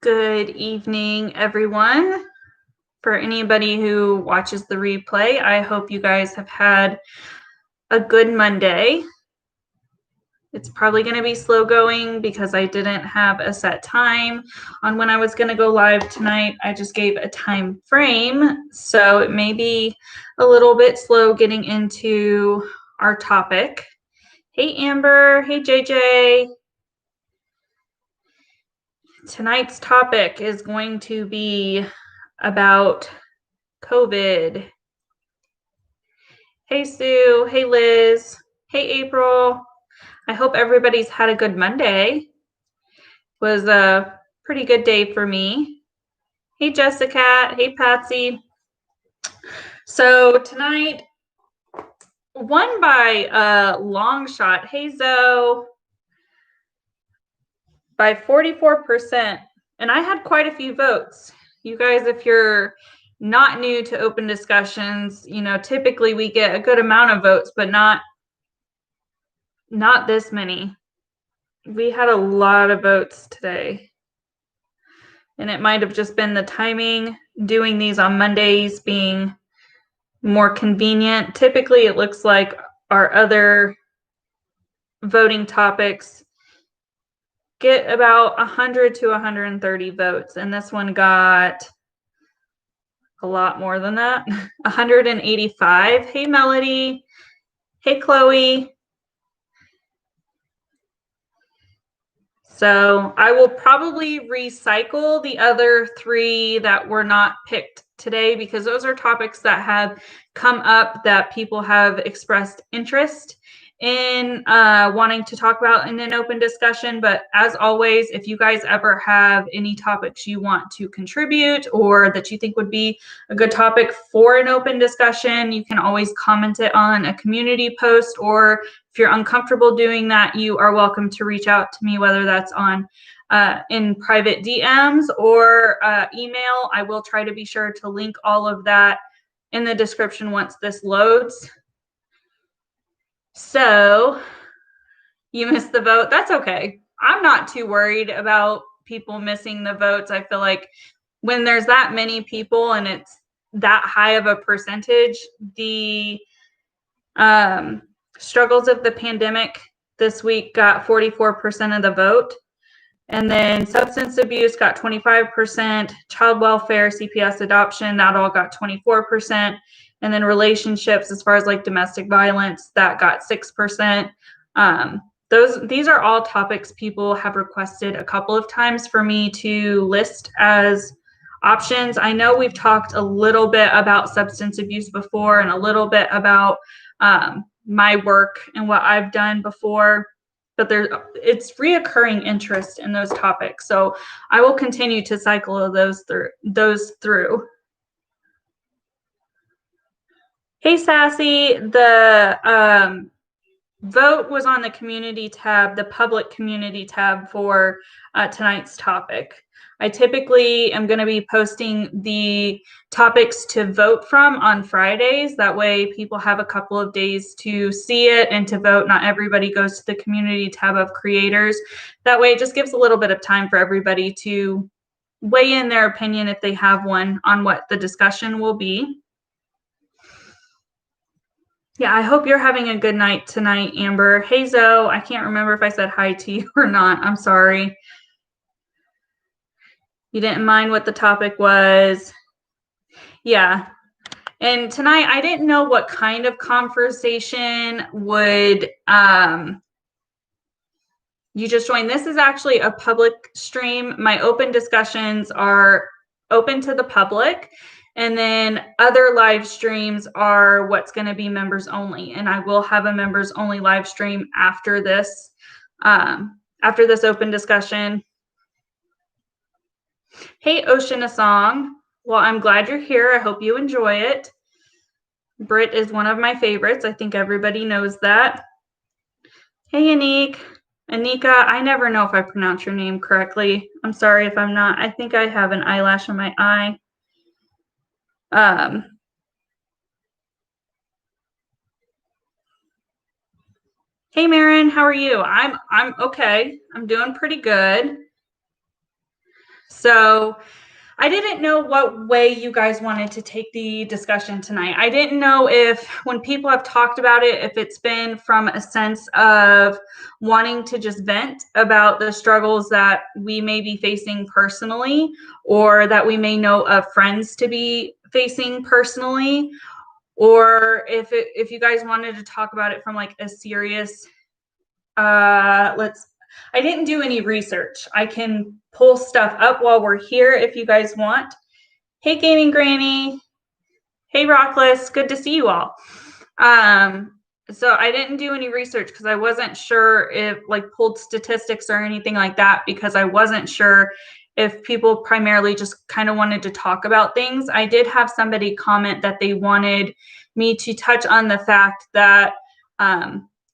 Good evening, everyone. For anybody who watches the replay, I hope you guys have had a good Monday. It's probably going to be slow going because I didn't have a set time on when I was going to go live tonight. I just gave a time frame, so it may be a little bit slow getting into our topic. Hey, Amber. Hey, JJ. Tonight's topic is going to be about COVID. Hey, Sue. Hey, Liz. Hey, April. I hope everybody's had a good Monday. It was a pretty good day for me. Hey, Jessica. Hey, Patsy. So tonight, won by a long shot. Hey, Zoe. By 44%. And I had quite a few votes. You guys, if you're not new to open discussions, typically we get a good amount of votes, but not this many. We had a lot of votes today. And it might have just been the timing, doing these on Mondays being more convenient. Typically, it looks like our other voting topics get about 100 to 130 votes. And this one got a lot more than that, 185. Hey, Melody. Hey, Chloe. So I will probably recycle the other three that were not picked today because those are topics that have come up that people have expressed interest in wanting to talk about in an open discussion. But as always, if you guys ever have any topics you want to contribute or that you think would be a good topic for an open discussion, you can always comment it on a community post, or if you're uncomfortable doing that, you are welcome to reach out to me, whether that's on in private DMs or email. I will try to be sure to link all of that in the description once this loads. So you missed the vote. That's okay. I'm not too worried about people missing the votes. I feel like when there's that many people and it's that high of a percentage, the struggles of the pandemic this week got 44% of the vote. And then substance abuse got 25%, child welfare, CPS adoption, that all got 24%. And then relationships, as far as like domestic violence, that got 6%. These are all topics people have requested a couple of times for me to list as options. I know we've talked a little bit about substance abuse before and a little bit about my work and what I've done before, but it's reoccurring interest in those topics. So I will continue to cycle those through. Hey, Sassy, the vote was on the community tab, the public community tab for tonight's topic. I typically am going to be posting the topics to vote from on Fridays. That way people have a couple of days to see it and to vote. Not everybody goes to the community tab of creators. That way it just gives a little bit of time for everybody to weigh in their opinion if they have one on what the discussion will be. Yeah, I hope you're having a good night tonight, Amber. Hey, Zoe, I can't remember if I said hi to you or not. I'm sorry. You didn't mind what the topic was. Yeah. And tonight, I didn't know what kind of conversation would you just join. This is actually a public stream. My open discussions are open to the public. And then other live streams are what's going to be members only. And I will have a members only live stream after this open discussion. Hey, Ocean a Song. Well, I'm glad you're here. I hope you enjoy it. Britt is one of my favorites. I think everybody knows that. Hey, Anika, I never know if I pronounce your name correctly. I'm sorry if I'm not. I think I have an eyelash on my eye. Hey, Marin, how are you? I'm okay. I'm doing pretty good. So I didn't know what way you guys wanted to take the discussion tonight. I didn't know if, when people have talked about it, if it's been from a sense of wanting to just vent about the struggles that we may be facing personally, or that we may know of friends to be facing personally, or if you guys wanted to talk about it from like a serious, I didn't do any research. I can pull stuff up while we're here if you guys want. Hey, Gaming Granny. Hey, Rockless. Good to see you all. So I didn't do any research because I wasn't sure if like pulled statistics or anything like that, because I wasn't sure if people primarily just kind of wanted to talk about things. I did have somebody comment that they wanted me to touch on the fact that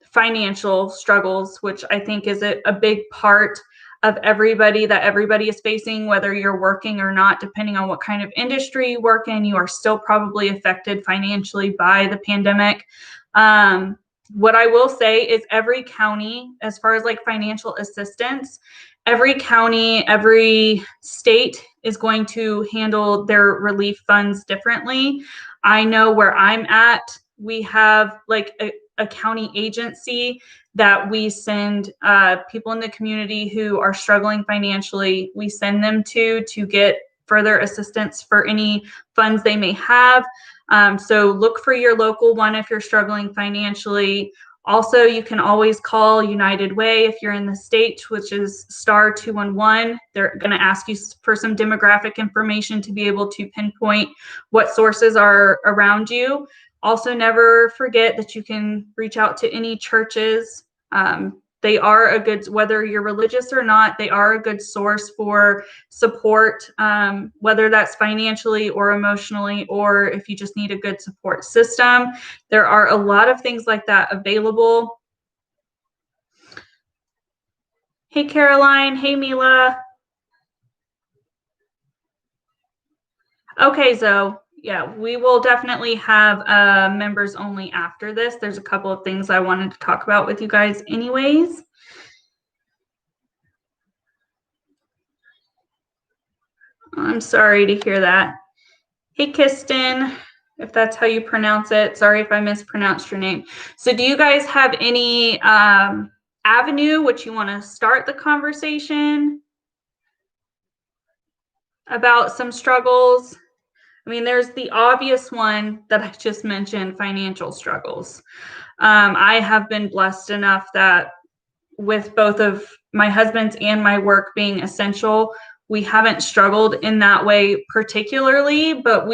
financial struggles, which I think is a big part of everybody is facing, whether you're working or not, depending on what kind of industry you work in, you are still probably affected financially by the pandemic. What I will say is every county, as far as like financial assistance, every county, every state is going to handle their relief funds differently. I know where I'm at, we have like a county agency that we send people in the community who are struggling financially. We send them to get further assistance for any funds they may have. So look for your local one if you're struggling financially. Also, you can always call United Way if you're in the state, which is star 211. They're going to ask you for some demographic information to be able to pinpoint what sources are around you. Also, never forget that you can reach out to any churches. They are a good, whether you're religious or not, they are a good source for support, whether that's financially or emotionally, or if you just need a good support system. There are a lot of things like that available. Hey, Caroline. Hey, Mila. Okay, Zoe. Yeah, we will definitely have members only after this. There's a couple of things I wanted to talk about with you guys anyways. I'm sorry to hear that. Hey, Kiston, if that's how you pronounce it. Sorry if I mispronounced your name. So do you guys have any avenue which you want to start the conversation about some struggles? I mean, there's the obvious one that I just mentioned, financial struggles. I have been blessed enough that with both of my husband's and my work being essential, we haven't struggled in that way particularly, but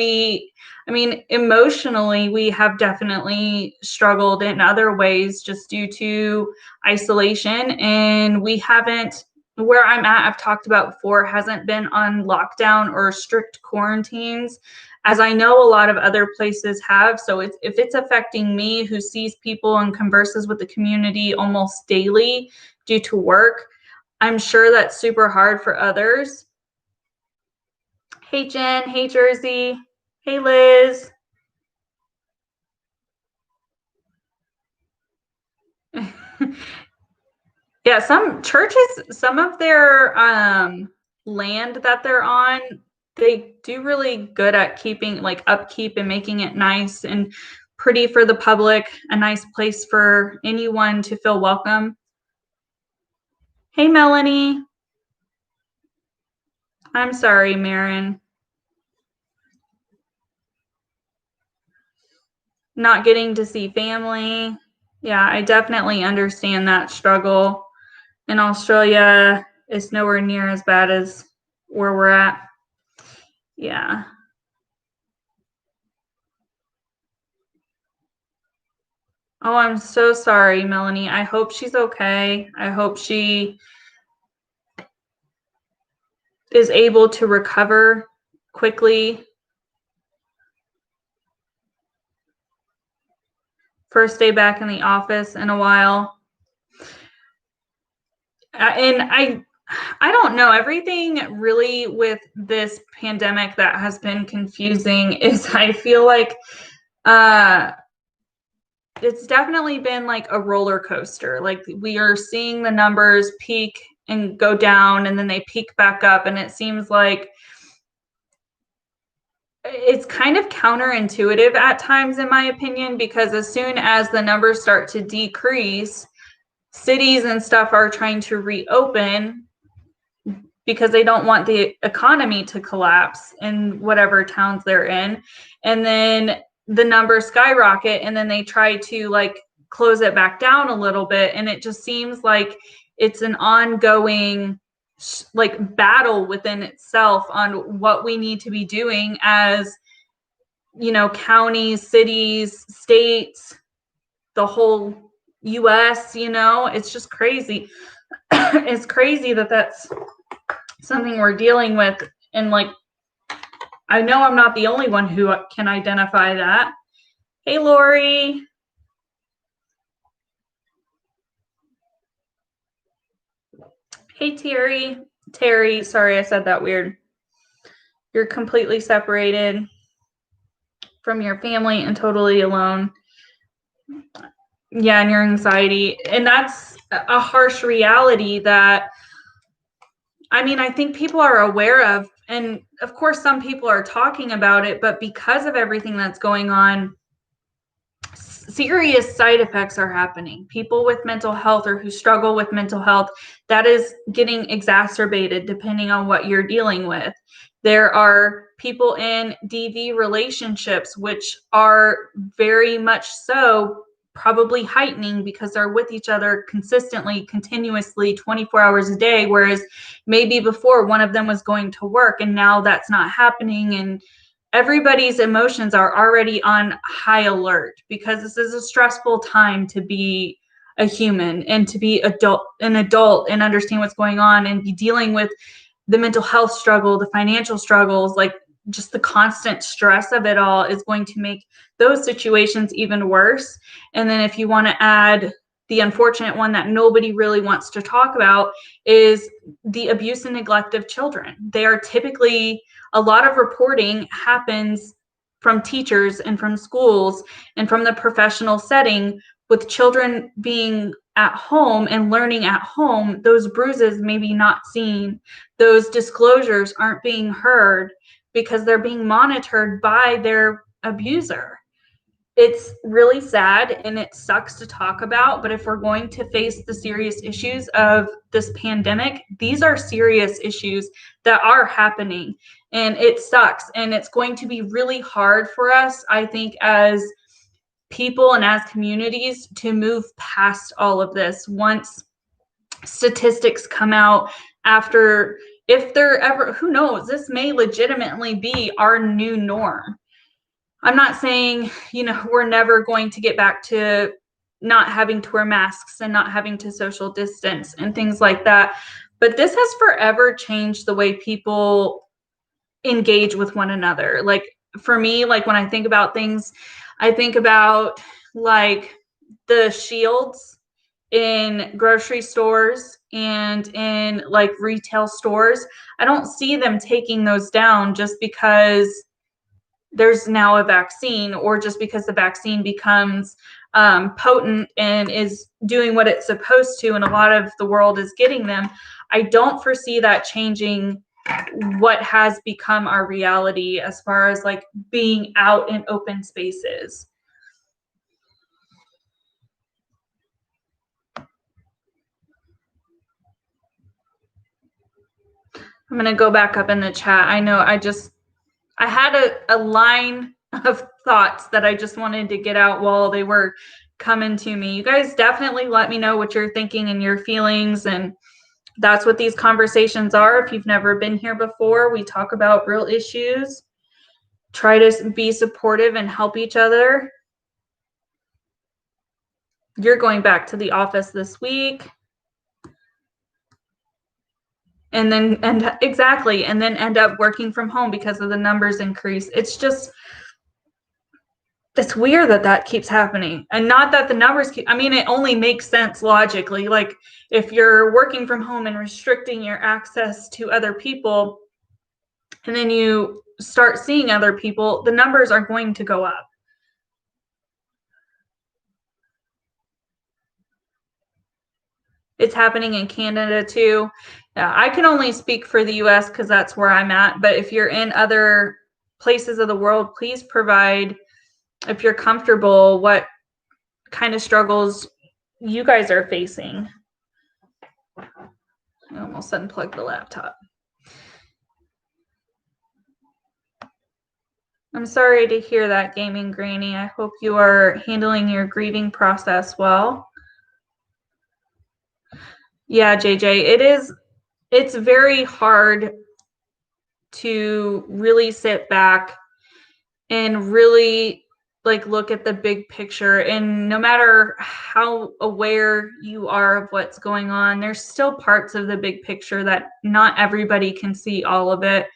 emotionally, we have definitely struggled in other ways just due to isolation. And we haven't, where I'm at, I've talked about before, hasn't been on lockdown or strict quarantines, as I know a lot of other places have. So if it's affecting me, who sees people and converses with the community almost daily due to work, I'm sure that's super hard for others. Hey, Jen. Hey, Jersey. Hey, Liz. Yeah, some churches, some of their land that they're on, they do really good at keeping like upkeep and making it nice and pretty for the public, a nice place for anyone to feel welcome. Hey, Melanie. I'm sorry, Marin. Not getting to see family. Yeah, I definitely understand that struggle. In Australia, it's nowhere near as bad as where we're at. Yeah. Oh, I'm so sorry, Melanie. I hope she's okay. I hope she is able to recover quickly. First day back in the office in a while. And I don't know, everything really with this pandemic that has been confusing is I feel like it's definitely been like a roller coaster. Like we are seeing the numbers peak and go down, and then they peak back up. And it seems like it's kind of counterintuitive at times, in my opinion, because as soon as the numbers start to decrease, cities and stuff are trying to reopen because they don't want the economy to collapse in whatever towns they're in. And then the numbers skyrocket, and then they try to like close it back down a little bit. And it just seems like it's an ongoing like battle within itself on what we need to be doing as, you know, counties, cities, states, the whole US, you know. It's just crazy. It's crazy that that's something we're dealing with. And like, I know I'm not the only one who can identify that. Hey, Lori. Hey, Terry, sorry I said that weird. You're completely separated from your family and totally alone. Yeah, and your anxiety. And that's a harsh reality that, I mean, I think people are aware of. And of course, some people are talking about it, but because of everything that's going on, serious side effects are happening. People with mental health or who struggle with mental health, that is getting exacerbated depending on what you're dealing with. There are people in DV relationships, which are very much so probably heightening because they're with each other consistently, continuously, 24 hours a day, whereas maybe before one of them was going to work and now that's not happening. And everybody's emotions are already on high alert because this is a stressful time to be a human and to be an adult and understand what's going on and be dealing with the mental health struggle, the financial struggles, like just the constant stress of it all is going to make those situations even worse. And then if you want to add the unfortunate one that nobody really wants to talk about is the abuse and neglect of children. They are typically, a lot of reporting happens from teachers and from schools and from the professional setting with children being at home and learning at home. Those bruises may be not seen. Those disclosures aren't being heard because they're being monitored by their abuser. It's really sad and it sucks to talk about, but if we're going to face the serious issues of this pandemic, these are serious issues that are happening, and it sucks. And it's going to be really hard for us, I think, as people and as communities to move past all of this once statistics come out after, if they're ever, who knows, this may legitimately be our new norm. I'm not saying, you know, we're never going to get back to not having to wear masks and not having to social distance and things like that. But this has forever changed the way people engage with one another. Like for me, like when I think about things, I think about like the shields in grocery stores and in like retail stores. I don't see them taking those down just because there's now a vaccine, or just because the vaccine becomes potent and is doing what it's supposed to, and a lot of the world is getting them. I don't foresee that changing what has become our reality as far as like being out in open spaces. I'm going to go back up in the chat. I know I had a line of thoughts that I just wanted to get out while they were coming to me. You guys definitely let me know what you're thinking and your feelings. And that's what these conversations are. If you've never been here before, we talk about real issues, try to be supportive and help each other. You're going back to the office this week. And then exactly, and then end up working from home because of the numbers increase. It's just, it's weird that that keeps happening. And not that the numbers keep, I mean, it only makes sense logically. Like if you're working from home and restricting your access to other people, and then you start seeing other people, the numbers are going to go up. it's happening in Canada too. I can only speak for the US because that's where I'm at. But if you're in other places of the world, please provide, if you're comfortable, what kind of struggles you guys are facing. I almost unplugged the laptop. I'm sorry to hear that, Gaming Granny. I hope you are handling your grieving process well. Yeah, JJ, it's very hard to really sit back and really like look at the big picture. And no matter how aware you are of what's going on, there's still parts of the big picture that not everybody can see all of it.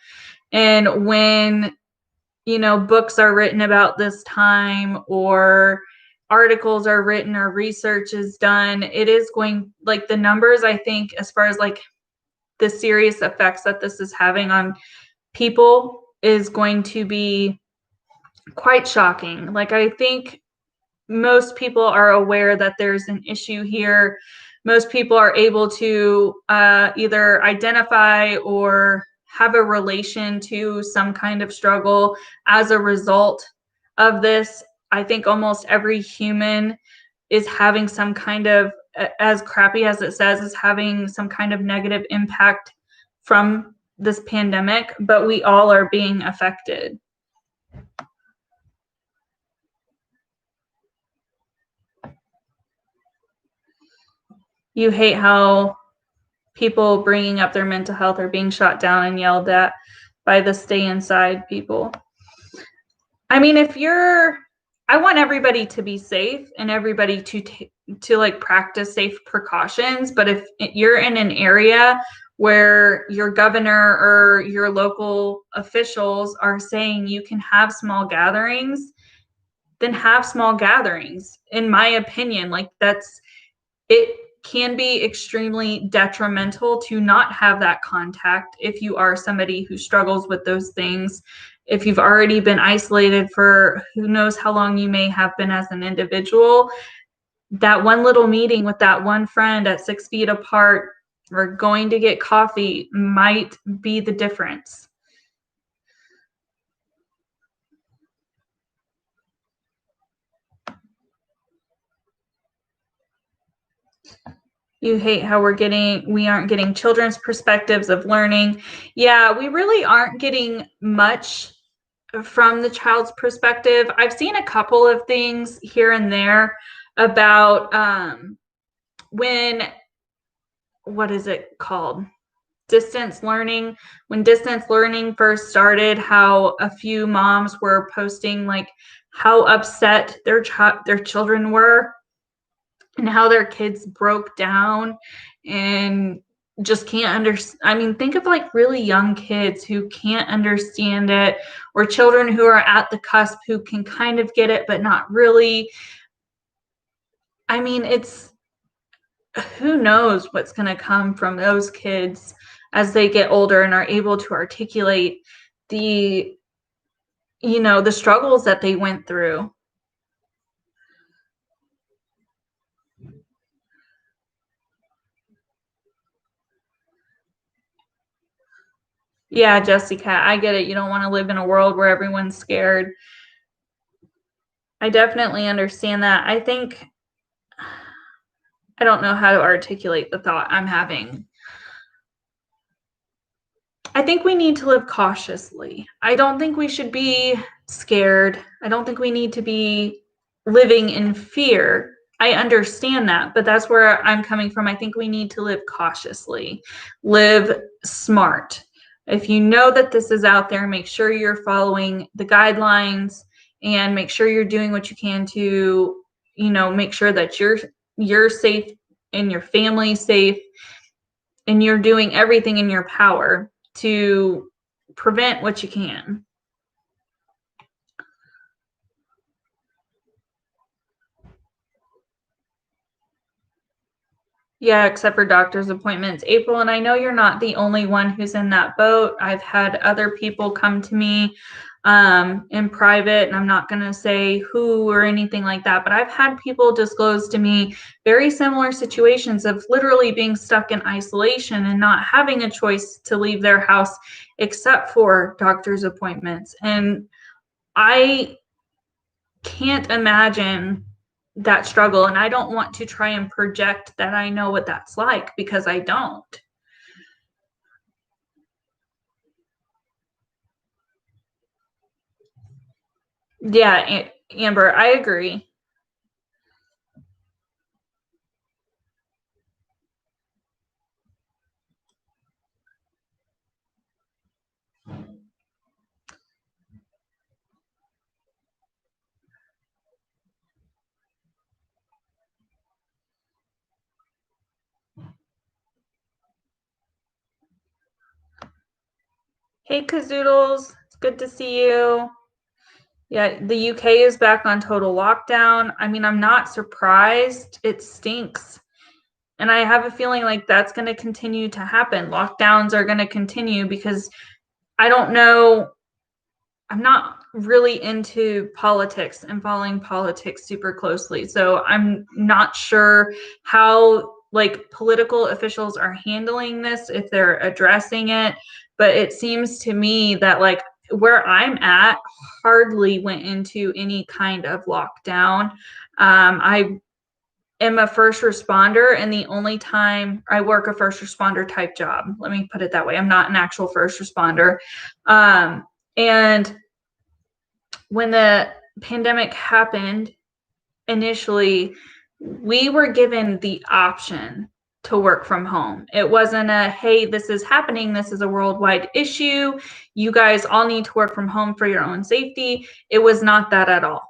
And when, you know, books are written about this time, or articles are written, or research is done, it is going, like, the numbers, I think, as far as like the serious effects that this is having on people is going to be quite shocking. Like, I think most people are aware that there's an issue here. Most people are able to either identify or have a relation to some kind of struggle as a result of this. I think almost every human is having some kind of, as crappy as it says, is having some kind of negative impact from this pandemic, but we all are being affected. You hate how people bringing up their mental health are being shot down and yelled at by the stay inside people. I mean, I want everybody to be safe and everybody to like practice safe precautions. But if you're in an area where your governor or your local officials are saying you can have small gatherings, then have small gatherings. In my opinion, like, it can be extremely detrimental to not have that contact if you are somebody who struggles with those things. If you've already been isolated for who knows how long you may have been as an individual, that one little meeting with that one friend at 6 feet apart or going to get coffee might be the difference. You hate how we aren't getting children's perspectives of learning. Yeah, we really aren't getting much from the child's perspective. I've seen a couple of things here and there about what is it called? Distance learning. When distance learning first started, how a few moms were posting like how upset their children were and how their kids broke down and just can't understand. I mean, think of like really young kids who can't understand it, or children who are at the cusp who can kind of get it, but not really. I mean, who knows what's going to come from those kids as they get older and are able to articulate the struggles that they went through. Yeah, Jessica, I get it. You don't want to live in a world where everyone's scared. I definitely understand that. I don't know how to articulate the thought I'm having. I think we need to live cautiously. I don't think we should be scared. I don't think we need to be living in fear. I understand that, but that's where I'm coming from. I think we need to live cautiously, live smart. If you know that this is out there, make sure you're following the guidelines and make sure you're doing what you can to, make sure that you're safe and your family's safe, and you're doing everything in your power to prevent what you can. Yeah, except for doctor's appointments. April, and I know you're not the only one who's in that boat. I've had other people come to me in private, and I'm not going to say who or anything like that, but I've had people disclose to me very similar situations of literally being stuck in isolation and not having a choice to leave their house except for doctor's appointments. And I can't imagine that struggle, and I don't want to try and project that I know what that's like, because I don't. Yeah, Amber, I agree. Hey, Kazoodles, it's good to see you. Yeah, the UK is back on total lockdown. I mean, I'm not surprised. It stinks. And I have a feeling like that's going to continue to happen. Lockdowns are going to continue because I don't know. I'm not really into politics and following politics super closely. So I'm not sure how like political officials are handling this, if they're addressing it. But it seems to me that like where I'm at hardly went into any kind of lockdown. I am a first responder, and the only time I work a first responder type job, let me put it that way. I'm not an actual first responder. And when the pandemic happened initially, we were given the option to work from home. It wasn't a, hey, this is happening, this is a worldwide issue, you guys all need to work from home for your own safety. It was not that at all.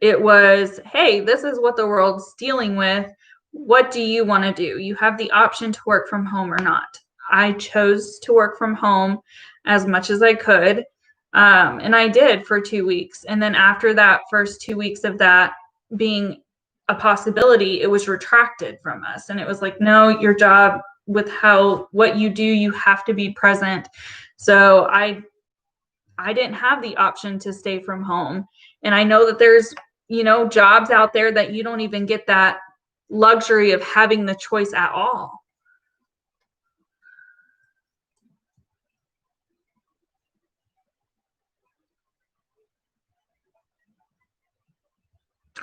It was, hey, this is what the world's dealing with. What do you want to do? You have the option to work from home or not. I chose to work from home as much as I could. And I did for 2 weeks. And then after that first 2 weeks of that being a possibility, it was retracted from us. And it was like, no, your job with what you do, you have to be present. So I didn't have the option to stay from home. And I know that there's, jobs out there that you don't even get that luxury of having the choice at all.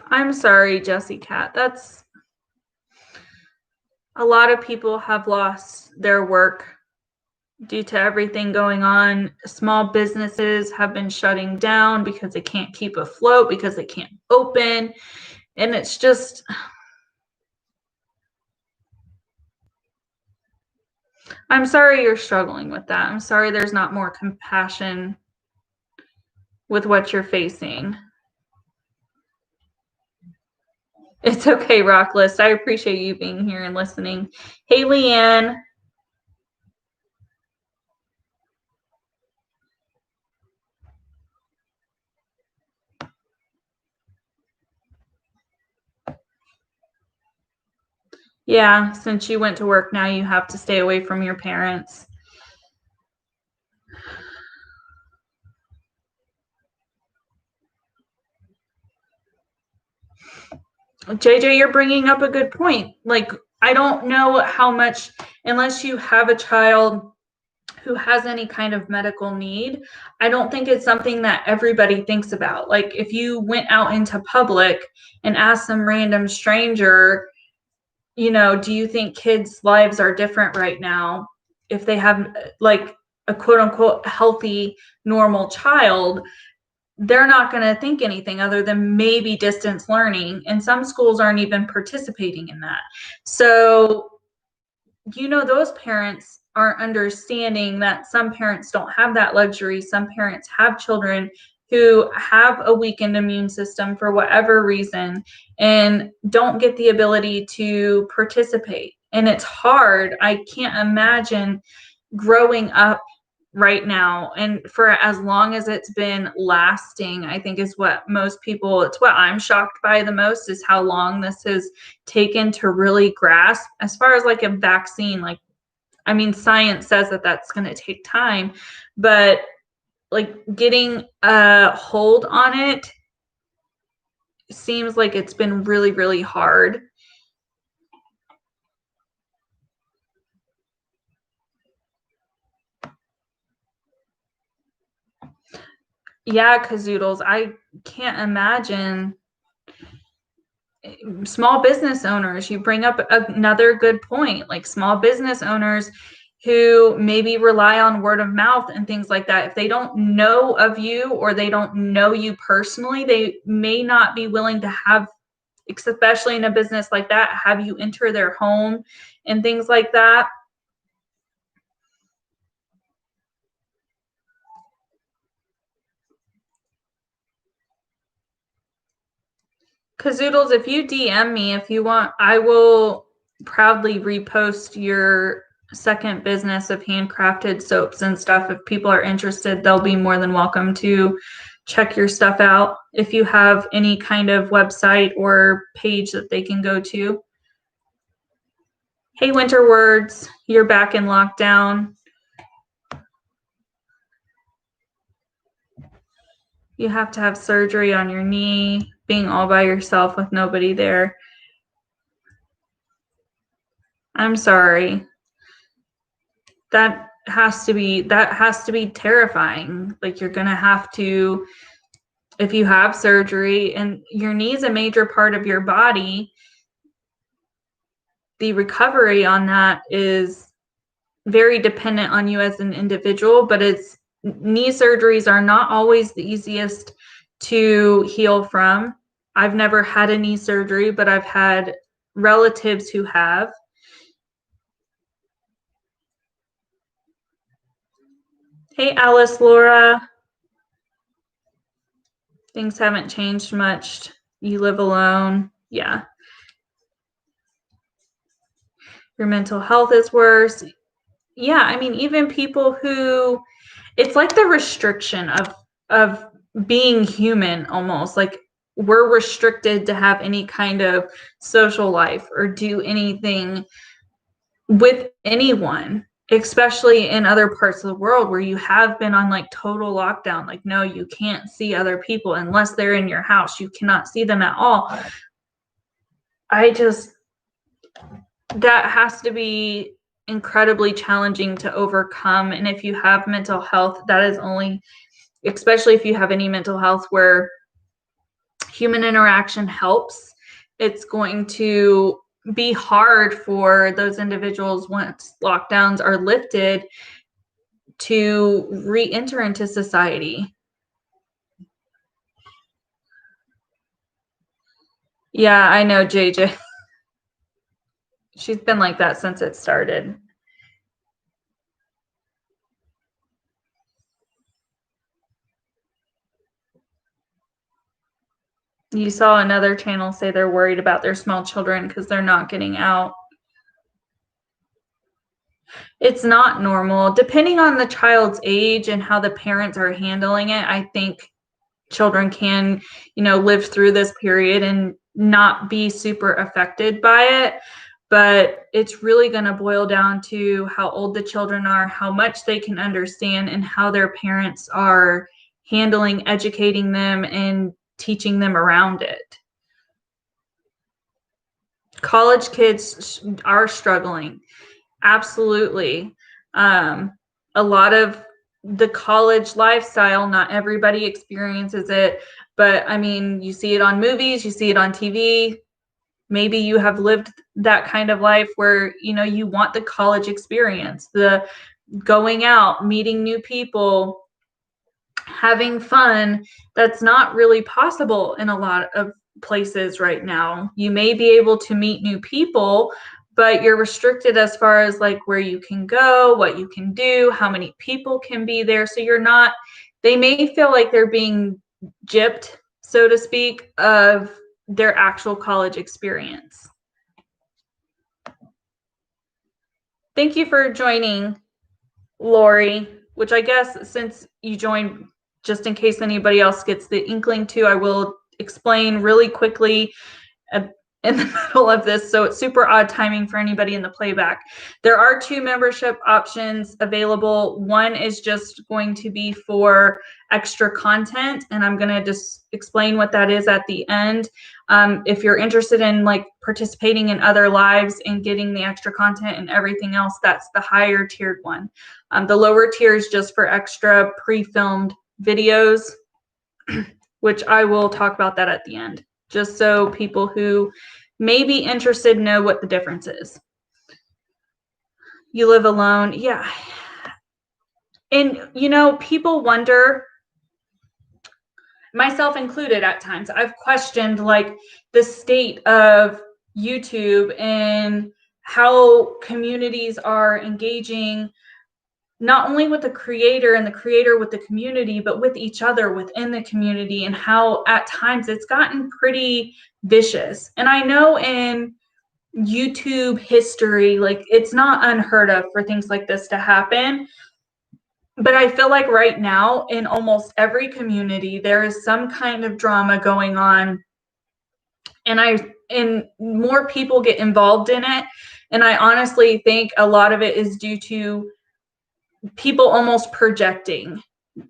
I'm sorry, Jessie Cat. That's a lot of people have lost their work due to everything going on. Small businesses have been shutting down because they can't keep afloat, because they can't open. And it's just, I'm sorry you're struggling with that. I'm sorry there's not more compassion with what you're facing. It's okay, Rocklist. I appreciate you being here and listening. Hey, Leanne. Yeah, since you went to work, now you have to stay away from your parents. JJ, you're bringing up a good point. Like, I don't know how much, unless you have a child who has any kind of medical need, I don't think it's something that everybody thinks about. Like, if you went out into public and asked some random stranger, do you think kids' lives are different right now if they have like a quote unquote healthy, normal child? They're not going to think anything other than maybe distance learning. And some schools aren't even participating in that. So, those parents are understanding that some parents don't have that luxury. Some parents have children who have a weakened immune system for whatever reason and don't get the ability to participate. And it's hard. I can't imagine growing up right now, and for as long as it's been lasting, I think is what most people, it's what I'm shocked by the most, is how long this has taken to really grasp. As far as like a vaccine, like, I mean, science says that that's going to take time, but like getting a hold on it seems like it's been really, really hard. Yeah, Kazoodles, I can't imagine. Small business owners, you bring up another good point, like small business owners who maybe rely on word of mouth and things like that. If they don't know of you or they don't know you personally, they may not be willing to have, especially in a business like that, have you enter their home and things like that. Kazoodles, if you DM me, if you want, I will proudly repost your second business of handcrafted soaps and stuff. If people are interested, they'll be more than welcome to check your stuff out. If you have any kind of website or page that they can go to. Hey, Winter Words, you're back in lockdown. You have to have surgery on your knee, being all by yourself with nobody there. I'm sorry. That has to be terrifying. Like, you're going to have to, if you have surgery, and your knee is a major part of your body, the recovery on that is very dependent on you as an individual, but knee surgeries are not always the easiest to heal from. I've never had a knee surgery, but I've had relatives who have. Hey, Alice, Laura. Things haven't changed much. You live alone. Yeah. Your mental health is worse. Yeah, I mean, even people who, it's like the restriction of being human almost. Like, we're restricted to have any kind of social life or do anything with anyone, especially in other parts of the world where you have been on like total lockdown. Like, no, you can't see other people unless they're in your house. You cannot see them at all. That has to be incredibly challenging to overcome. And if you have mental health, that is only, especially if you have any mental health where human interaction helps, it's going to be hard for those individuals once lockdowns are lifted to re-enter into society. Yeah, I know, JJ. She's been like that since it started. You saw another channel say they're worried about their small children because they're not getting out. It's not normal. Depending on the child's age and how the parents are handling it, I think children can, live through this period and not be super affected by it. But it's really going to boil down to how old the children are, how much they can understand, and how their parents are handling, educating them, and teaching them around it. College kids are struggling. Absolutely. A lot of the college lifestyle, not everybody experiences it, but I mean, you see it on movies, you see it on TV. Maybe you have lived that kind of life where, you want the college experience, the going out, meeting new people, having fun. That's not really possible in a lot of places right now. You may be able to meet new people, but you're restricted as far as like where you can go, what you can do, how many people can be there. So they may feel like they're being gypped, so to speak, of their actual college experience. Thank you for joining, Lori. which I guess since you joined, just in case anybody else gets the inkling too, I will explain really quickly in the middle of this, so it's super odd timing for anybody in the playback. There are 2 membership options available. One is just going to be for extra content, and I'm going to just explain what that is at the end. If you're interested in like participating in other lives and getting the extra content and everything else, that's the higher tiered one. The lower tier is just for extra pre-filmed videos, which I will talk about that at the end, just so people who may be interested know what the difference is. You live alone. Yeah. And, you know, people wonder, myself included at times, I've questioned like the state of YouTube and how communities are engaging not only with the creator and the creator with the community, but with each other within the community, and how at times it's gotten pretty vicious. And I know in YouTube history, like it's not unheard of for things like this to happen. But I feel like right now in almost every community, there is some kind of drama going on. And more people get involved in it. And I honestly think a lot of it is due to people almost projecting.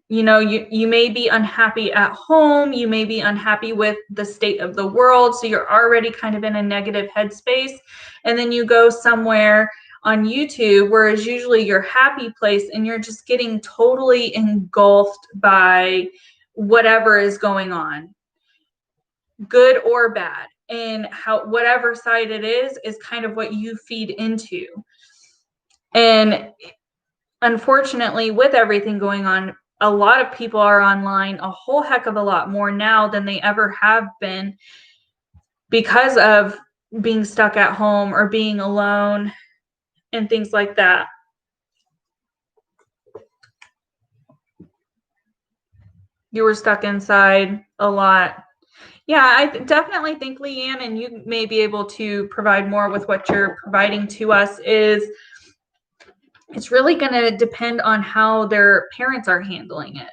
You know, you may be unhappy at home, you may be unhappy with the state of the world, so you're already kind of in a negative headspace, and then you go somewhere on YouTube where is usually your happy place, and you're just getting totally engulfed by whatever is going on, good or bad, and how whatever side it is kind of what you feed into. And unfortunately, with everything going on, a lot of people are online a whole heck of a lot more now than they ever have been because of being stuck at home or being alone and things like that. You were stuck inside a lot. Yeah, I definitely think, Leanne, and you may be able to provide more with what you're providing to us, is it's really going to depend on how their parents are handling it.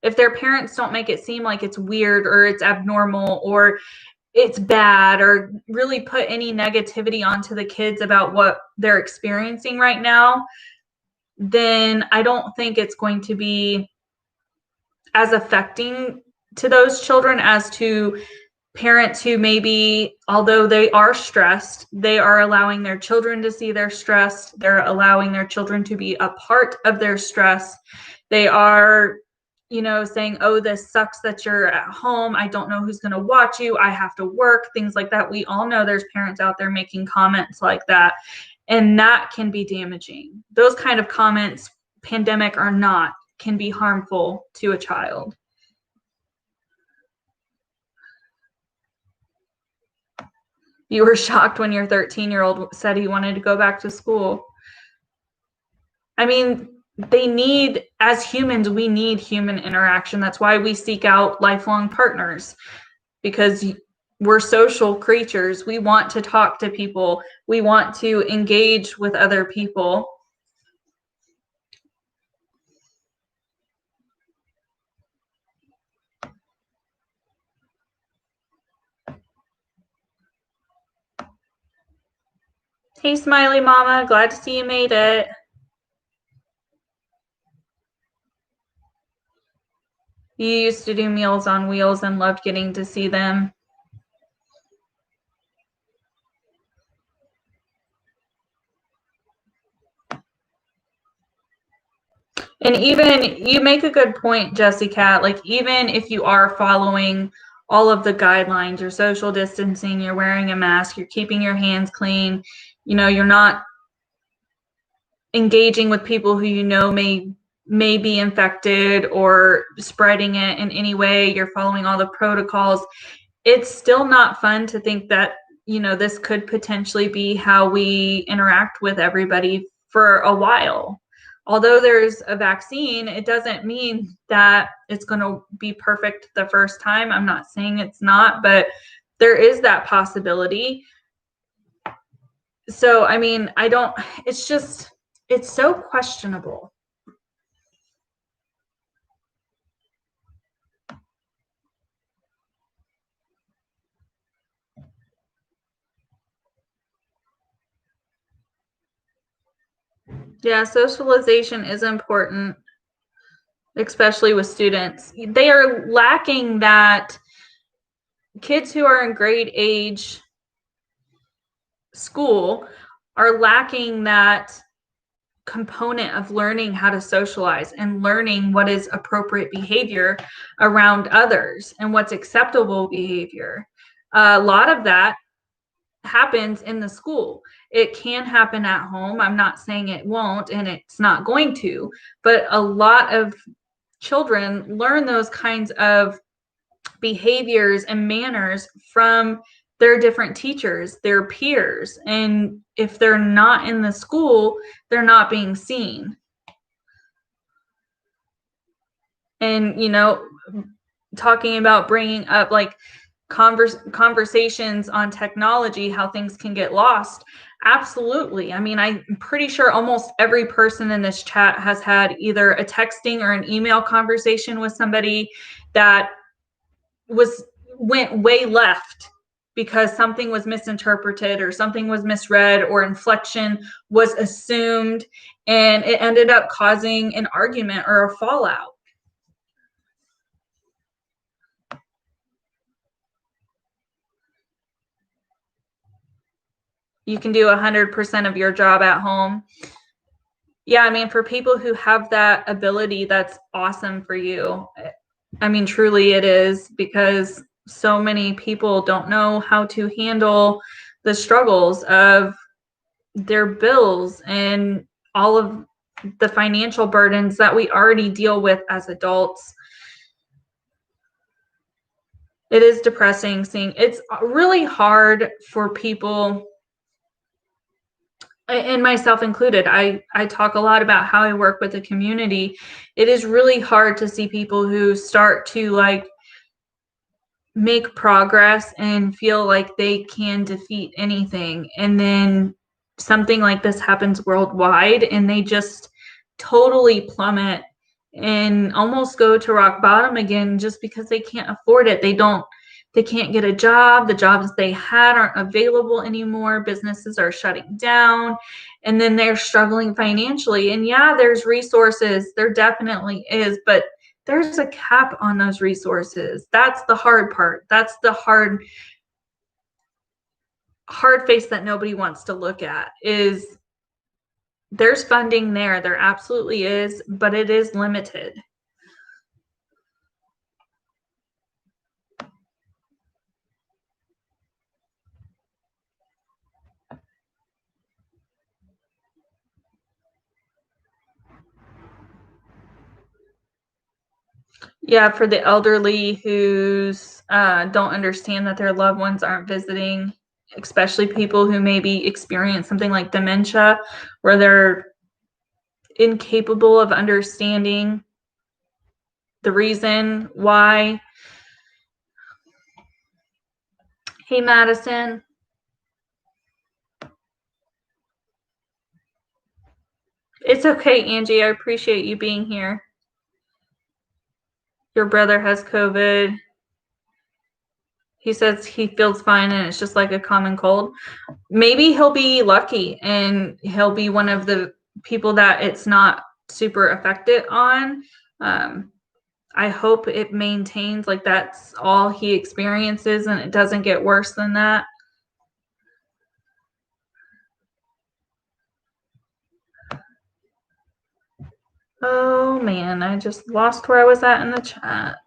If their parents don't make it seem like it's weird or it's abnormal or it's bad or really put any negativity onto the kids about what they're experiencing right now, then I don't think it's going to be as affecting to those children as to parents who maybe, although they are stressed, they are allowing their children to see their stress. They're allowing their children to be a part of their stress. They are, you know, saying, oh, this sucks that you're at home. I don't know who's going to watch you. I have to work, things like that. We all know there's parents out there making comments like that. And that can be damaging. Those kind of comments, pandemic or not, can be harmful to a child. You were shocked when your 13-year-old said he wanted to go back to school. I mean, they need, as humans, we need human interaction. That's why we seek out lifelong partners, because we're social creatures. We want to talk to people. We want to engage with other people. Hey, Smiley Mama, glad to see you made it. You used to do Meals on Wheels and loved getting to see them. And even, you make a good point, Jessica, like even if you are following all of the guidelines, you're social distancing, you're wearing a mask, you're keeping your hands clean, you know, you're not engaging with people who you know may be infected or spreading it in any way, you're following all the protocols, it's still not fun to think that, you know, this could potentially be how we interact with everybody for a while. Although there's a vaccine, it doesn't mean that it's going to be perfect the first time. I'm not saying it's not, but there is that possibility. So, I mean, it's so questionable. Yeah, socialization is important, especially with students. They are lacking that. Kids who are in grade age school are lacking that component of learning how to socialize and learning what is appropriate behavior around others and what's acceptable behavior. A lot of that happens in the school. It can happen at home. I'm not saying it won't, and it's not going to, but a lot of children learn those kinds of behaviors and manners from their different teachers, their peers. And if they're not in the school, they're not being seen. And, talking about bringing up like conversations on technology, how things can get lost. Absolutely. I mean, I'm pretty sure almost every person in this chat has had either a texting or an email conversation with somebody that went way left because something was misinterpreted or something was misread or inflection was assumed, and it ended up causing an argument or a fallout. You can do 100% of your job at home. Yeah, I mean, for people who have that ability, that's awesome for you. I mean, truly it is, because so many people don't know how to handle the struggles of their bills and all of the financial burdens that we already deal with as adults. It is depressing seeing. It's really hard for people, and myself included. I talk a lot about how I work with the community. It is really hard to see people who start to like make progress and feel like they can defeat anything, and then something like this happens worldwide and they just totally plummet and almost go to rock bottom again just because they can't afford it. They can't get a job. The jobs they had aren't available anymore. Businesses are shutting down, and then they're struggling financially. And yeah, there's resources. There definitely is, but there's a cap on those resources. That's the hard part. That's the hard face that nobody wants to look at. Is there's funding there absolutely is, but it is limited. Yeah, for the elderly who's don't understand that their loved ones aren't visiting, especially people who maybe experience something like dementia, where they're incapable of understanding the reason why. Hey, Madison. It's okay, Angie. I appreciate you being here. Your brother has COVID. He says he feels fine and it's just like a common cold. Maybe he'll be lucky and he'll be one of the people that it's not super affected on. I hope it maintains like that's all he experiences and it doesn't get worse than that. Oh man, I just lost where I was at in the chat.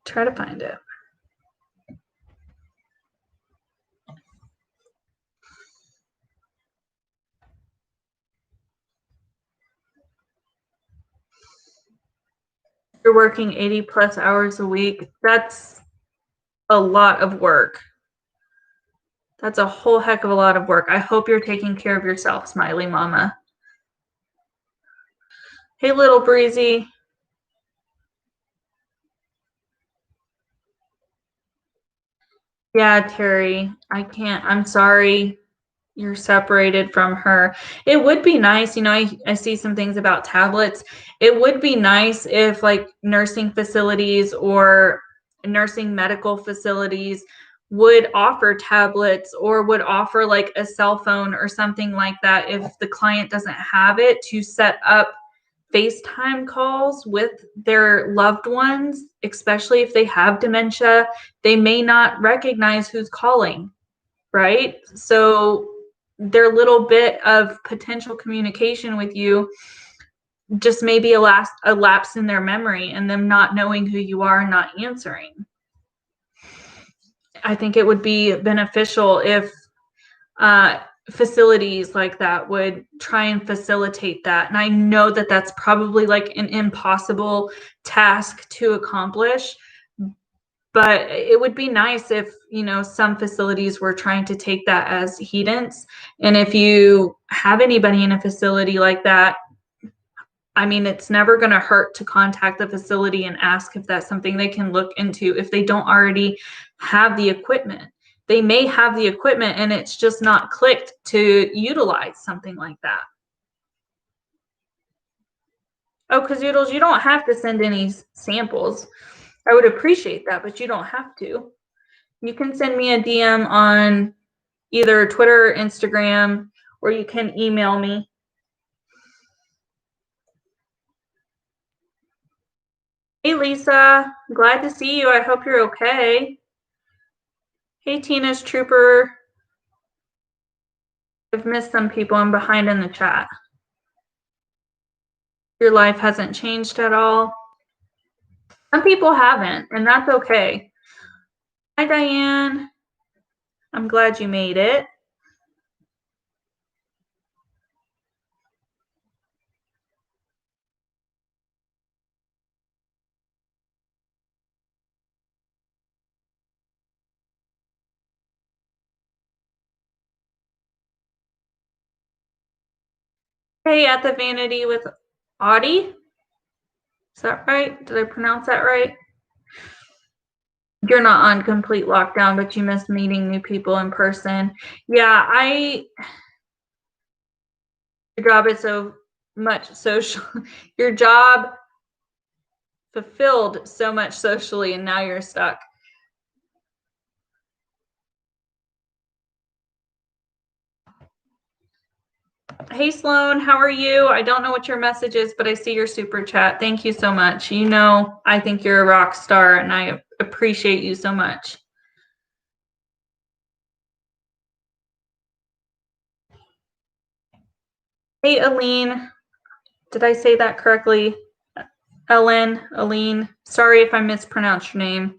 Try to find it. You're working 80 plus hours a week. That's a lot of work. That's a whole heck of a lot of work. I hope you're taking care of yourself, Smiley Mama. Hey, little Breezy. Yeah, Terry, I can't. I'm sorry you're separated from her. It would be nice, I see some things about tablets. It would be nice if like nursing facilities or nursing medical facilities would offer tablets or would offer like a cell phone or something like that if the client doesn't have it, to set up FaceTime calls with their loved ones, especially if they have dementia. They may not recognize who's calling, right? So their little bit of potential communication with you just may be a lapse in their memory and them not knowing who you are and not answering. I think it would be beneficial if facilities like that would try and facilitate that. And I know that that's probably like an impossible task to accomplish, but it would be nice if, you know, some facilities were trying to take that as heedance. And if you have anybody in a facility like that, I mean, it's never going to hurt to contact the facility and ask if that's something they can look into if they don't already have the equipment. They may have the equipment and it's just not clicked to utilize something like that. Oh, Kazoodles, you don't have to send any samples. I would appreciate that, but you don't have to. You can send me a DM on either Twitter or Instagram, or you can email me. Hey, Lisa, glad to see you. I hope you're okay. Hey, Tina's Trooper. I've missed some people. I'm behind in the chat. Your life hasn't changed at all. Some people haven't, and that's okay. Hi, Diane. I'm glad you made it. Hey, at the Vanity with Audie. Is that right? Did I pronounce that right? You're not on complete lockdown, but you miss meeting new people in person. Yeah, your job is so much social. Your job fulfilled so much socially, and now you're stuck. Hey, Sloan, how are you? I don't know what your message is, but I see your super chat. Thank you so much. You know, I think you're a rock star, and I appreciate you so much. Hey, Aline. Did I say that correctly? Aline. Sorry if I mispronounced your name.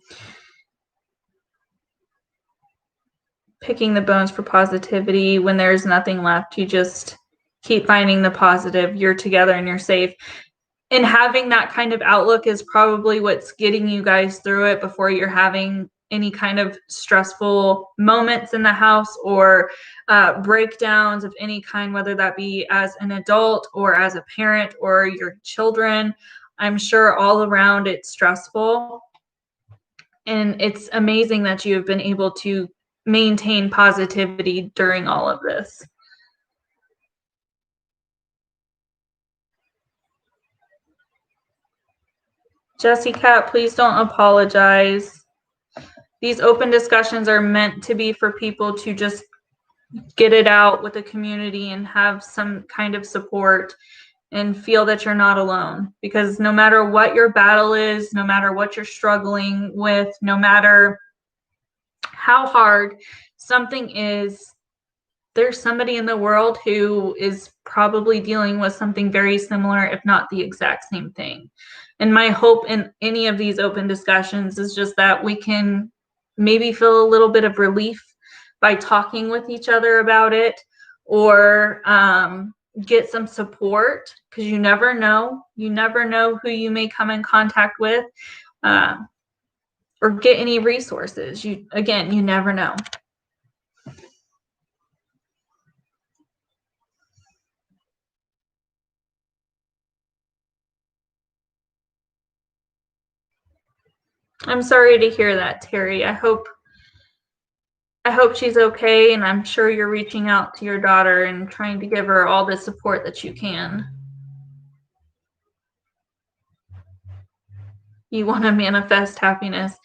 Picking the bones for positivity. When there's nothing left, you just keep finding the positive. You're together and you're safe. And having that kind of outlook is probably what's getting you guys through it before you're having any kind of stressful moments in the house or breakdowns of any kind, whether that be as an adult or as a parent or your children. I'm sure all around it's stressful. And it's amazing that you have been able to maintain positivity during all of this. Jessie Cat, please don't apologize. These open discussions are meant to be for people to just get it out with the community and have some kind of support and feel that you're not alone. Because no matter what your battle is, no matter what you're struggling with, no matter how hard something is, there's somebody in the world who is probably dealing with something very similar, if not the exact same thing. And my hope in any of these open discussions is just that we can maybe feel a little bit of relief by talking with each other about it, or get some support, because you never know who you may come in contact with, or get any resources. You never know. I'm sorry to hear that, Terry. I hope she's okay, and I'm sure you're reaching out to your daughter and trying to give her all the support that you can. You want to manifest happiness.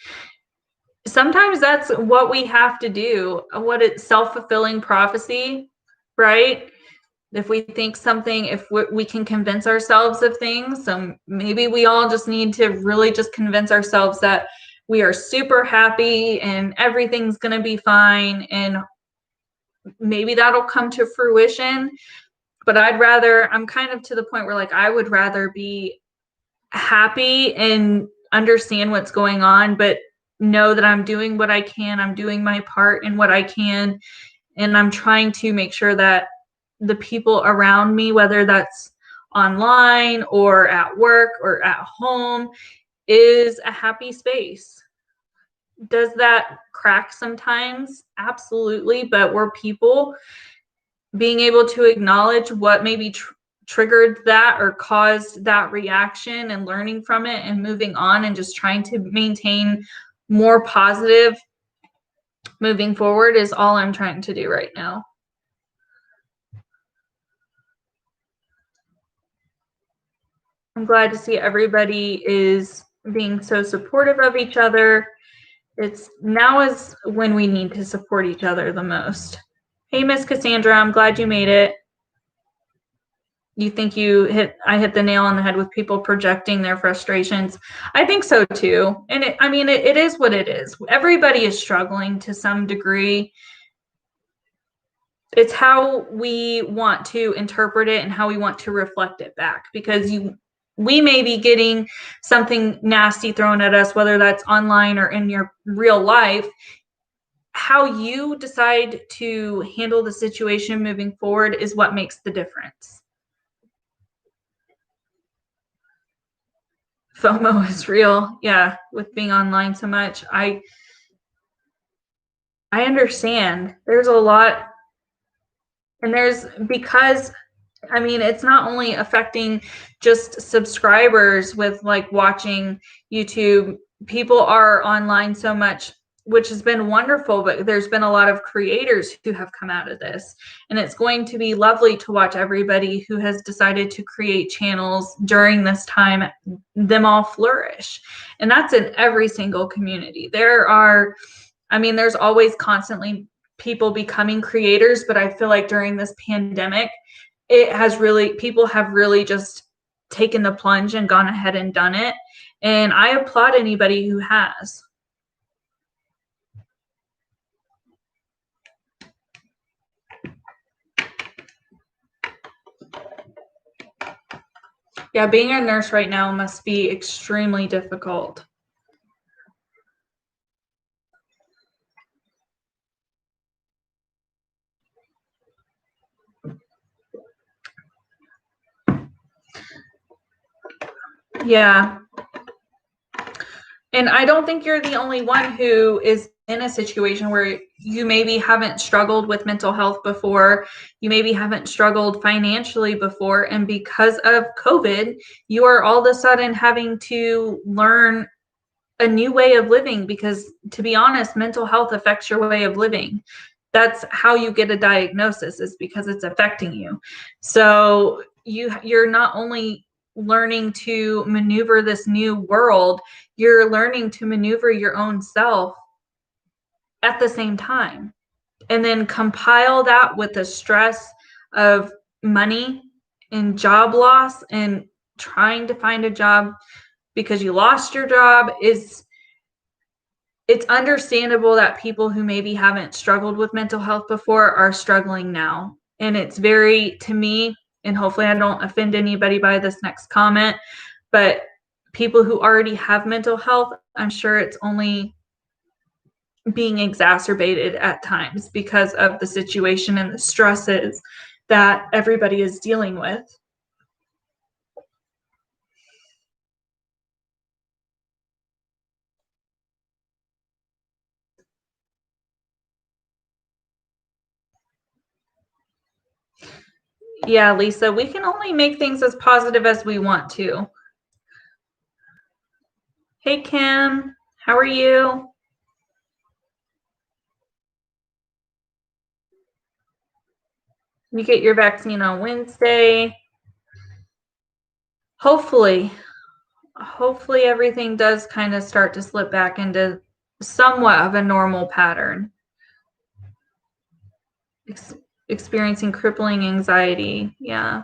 sometimes that's what we have to do. What it's self-fulfilling prophecy, right? If we think something, if we can convince ourselves of things, maybe we all just need to really just convince ourselves that we are super happy and everything's going to be fine, and maybe that'll come to fruition. But I'm kind of to the point where, like, I would rather be happy and understand what's going on, but know that I'm doing what I can, I'm doing my part in what I can, and I'm trying to make sure that the people around me, whether that's online or at work or at home, is a happy space. Does that crack sometimes? Absolutely, but we're people. Being able to acknowledge what maybe triggered that or caused that reaction, and learning from it and moving on, and just trying to maintain more positive moving forward is all I'm trying to do right now. I'm glad to see everybody is being so supportive of each other. It's now is when we need to support each other the most. Hey, Miss Cassandra, I'm glad you made it. You think I hit the nail on the head with people projecting their frustrations. I think so too. And it is what it is. Everybody is struggling to some degree. It's how we want to interpret it and how we want to reflect it back, because we may be getting something nasty thrown at us, whether that's online or in your real life. How you decide to handle the situation moving forward is what makes the difference. FOMO is real. Yeah, with being online so much. I understand. There's a lot, and it's not only affecting just subscribers with like watching YouTube. People are online so much, which has been wonderful, but there's been a lot of creators who have come out of this, and it's going to be lovely to watch everybody who has decided to create channels during this time, them all flourish. And that's in every single community. There's always constantly people becoming creators, but I feel like during this pandemic, people have really just taken the plunge and gone ahead and done it. And I applaud anybody who has. Yeah, being a nurse right now must be extremely difficult. Yeah. And I don't think you're the only one who is in a situation where you maybe haven't struggled with mental health before, you maybe haven't struggled financially before, and because of COVID, you are all of a sudden having to learn a new way of living, because, to be honest, mental health affects your way of living. That's how you get a diagnosis, is because it's affecting you. So you're not only learning to maneuver this new world, you're learning to maneuver your own self at the same time. And then compile that with the stress of money and job loss and trying to find a job because you lost your job. It's understandable that people who maybe haven't struggled with mental health before are struggling now. And it's very, to me, and hopefully I don't offend anybody by this next comment, but people who already have mental health, I'm sure it's only being exacerbated at times because of the situation and the stresses that everybody is dealing with. Yeah, Lisa, we can only make things as positive as we want to. Hey, Kim, how are you? You get your vaccine on Wednesday. Hopefully everything does kind of start to slip back into somewhat of a normal pattern. Experiencing crippling anxiety. Yeah.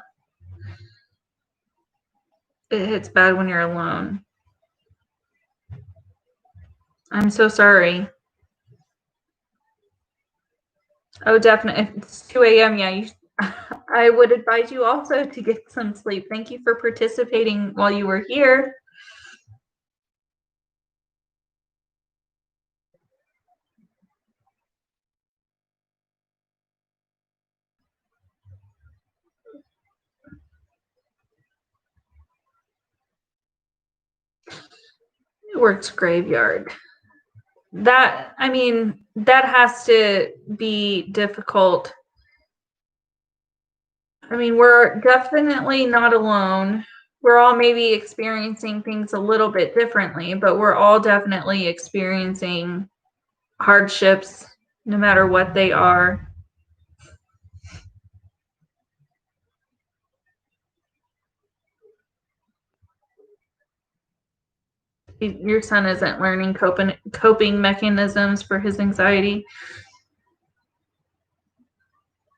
It hits bad when you're alone. I'm so sorry. Oh, definitely. If it's 2 a.m., yeah, I would advise you also to get some sleep. Thank you for participating while you were here. It works graveyard. That, I mean, that has to be difficult. I mean, we're definitely not alone. We're all maybe experiencing things a little bit differently, but we're all definitely experiencing hardships, no matter what they are. Your son isn't learning coping mechanisms for his anxiety.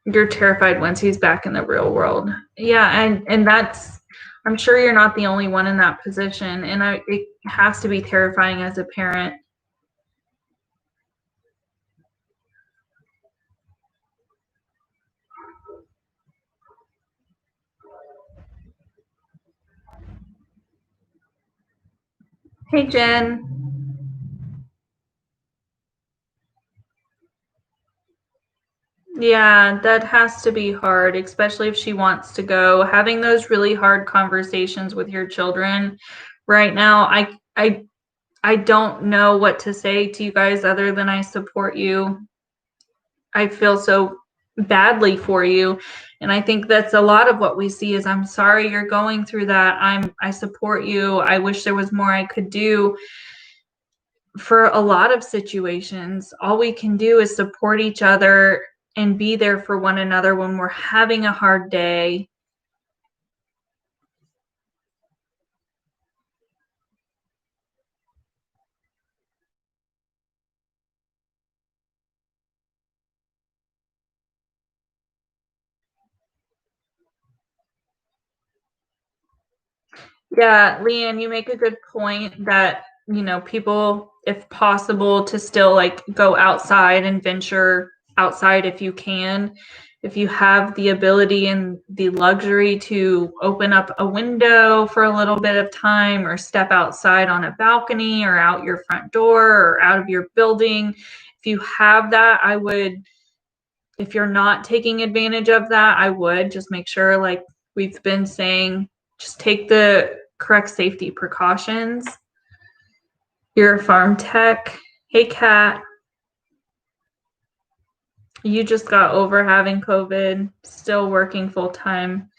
You're terrified once he's back in the real world. Yeah, and that's, I'm sure you're not the only one in that position, and it has to be terrifying as a parent. Hey, Jen. Yeah, that has to be hard, especially if she wants to go. Having those really hard conversations with your children right now, I don't know what to say to you guys other than I support you. I feel so badly for you. And I think that's a lot of what we see is I'm sorry you're going through that. I support you. I wish there was more I could do. For a lot of situations, all we can do is support each other and be there for one another when we're having a hard day. Yeah, Leanne, you make a good point that, people, if possible, to still like go outside and venture outside if you can. If you have the ability and the luxury to open up a window for a little bit of time or step outside on a balcony or out your front door or out of your building, if you have that, I would, if you're not taking advantage of that, I would just make sure, like we've been saying, just take the correct safety precautions. You're a farm tech. Hey, Kat, you just got over having COVID, still working full time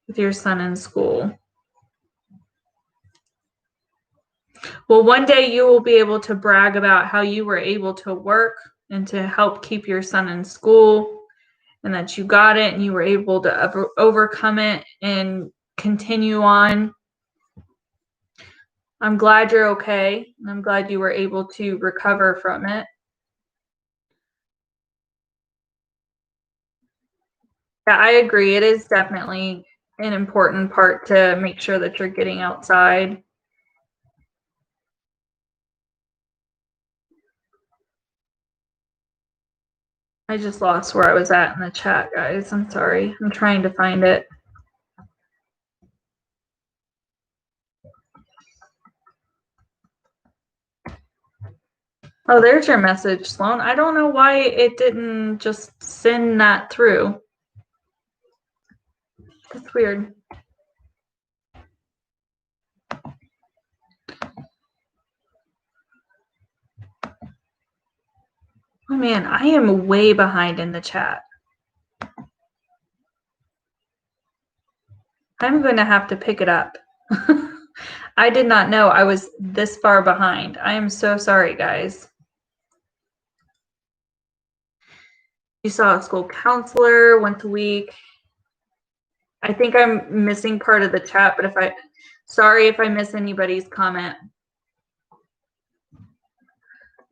with your son in school. Well, one day you will be able to brag about how you were able to work and to help keep your son in school, and that you got it and you were able to overcome it and continue on. I'm glad you're okay. And I'm glad you were able to recover from it. Yeah, I agree. It is definitely an important part to make sure that you're getting outside. I just lost where I was at in the chat, guys. I'm sorry. I'm trying to find it. Oh, there's your message, Sloan. I don't know why it didn't just send that through. That's weird. Oh man, I am way behind in the chat. I'm going to have to pick it up. I did not know I was this far behind. I am so sorry, guys. You saw a school counselor once a week. I think I'm missing part of the chat, but sorry if I miss anybody's comment.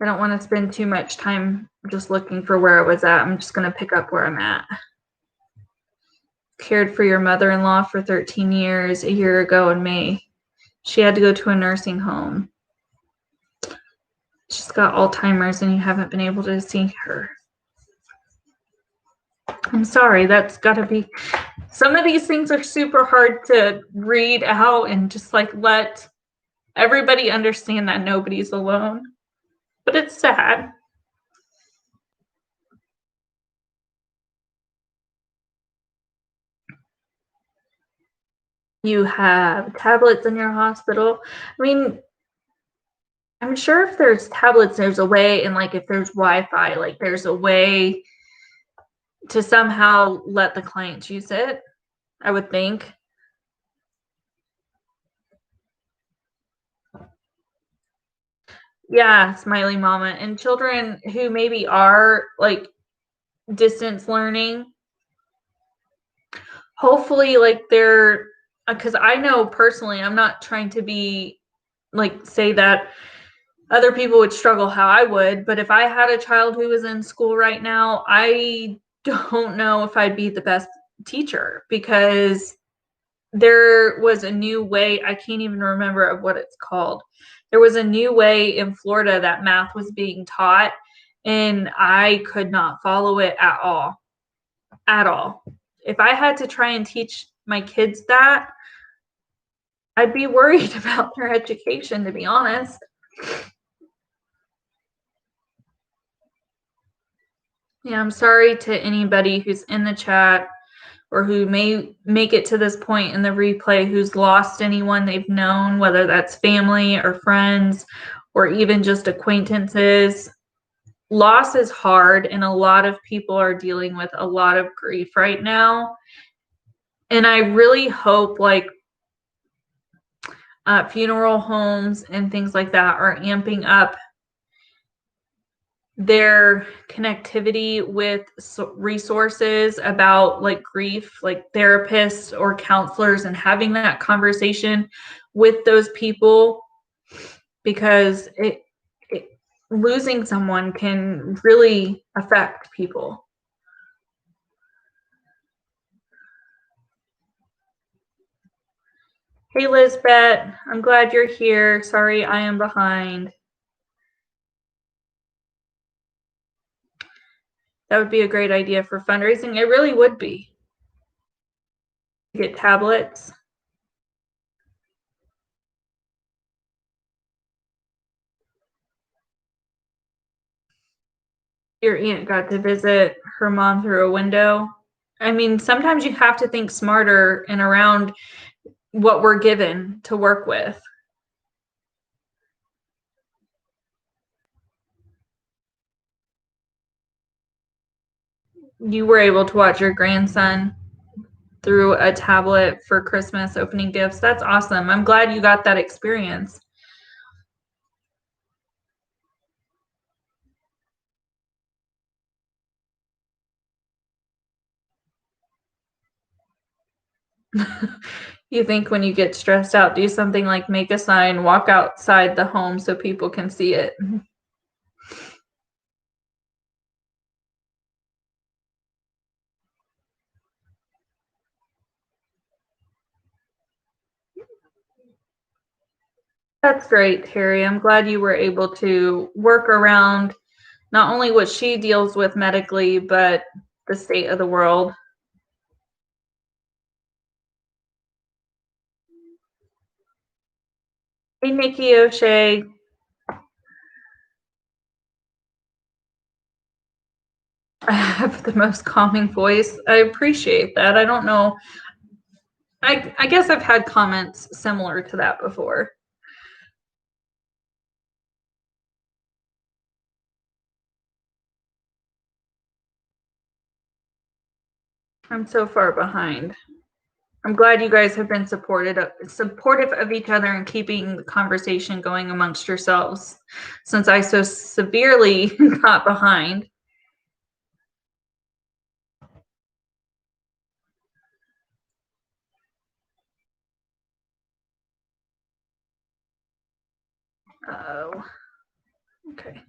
I don't want to spend too much time just looking for where I was at. I'm just going to pick up where I'm at. Cared for your mother-in-law for 13 years a year ago in May. She had to go to a nursing home. She's got Alzheimer's and you haven't been able to see her. I'm sorry, that's got to be. Some of these things are super hard to read out and just like let everybody understand that nobody's alone. But it's sad. You have tablets in your hospital. I mean, I'm sure if there's tablets, there's a way, and like if there's Wi-Fi, like there's a way to somehow let the clients use it, I would think. Yeah, smiley mama. And children who maybe are like distance learning, hopefully like they're, because I know personally, I'm not trying to be like say that other people would struggle how I would, but if I had a child who was in school right now, I don't know if I'd be the best teacher, because there was a new way, I can't even remember of what it's called. There was a new way in Florida that math was being taught, and I could not follow it at all. At all. If I had to try and teach my kids that, I'd be worried about their education, to be honest. Yeah, I'm sorry to anybody who's in the chat or who may make it to this point in the replay who's lost anyone they've known, whether that's family or friends or even just acquaintances. Loss is hard, and a lot of people are dealing with a lot of grief right now. And I really hope like funeral homes and things like that are amping up their connectivity with resources about like grief, like therapists or counselors, and having that conversation with those people, because losing someone can really affect people. Hey Lisbeth, I'm glad you're here. Sorry I am behind. That would be a great idea for fundraising. It really would be. Get tablets. Your aunt got to visit her mom through a window. I mean, sometimes you have to think smarter and around what we're given to work with. You were able to watch your grandson through a tablet for Christmas opening gifts. That's awesome. I'm glad you got that experience. You think when you get stressed out, do something like make a sign, walk outside the home so people can see it. That's great, Harry. I'm glad you were able to work around not only what she deals with medically, but the state of the world. Hey, Nikki O'Shea. I have the most calming voice. I appreciate that. I don't know. I guess I've had comments similar to that before. I'm so far behind. I'm glad you guys have been supportive of each other and keeping the conversation going amongst yourselves, since I so severely got behind. Oh, okay.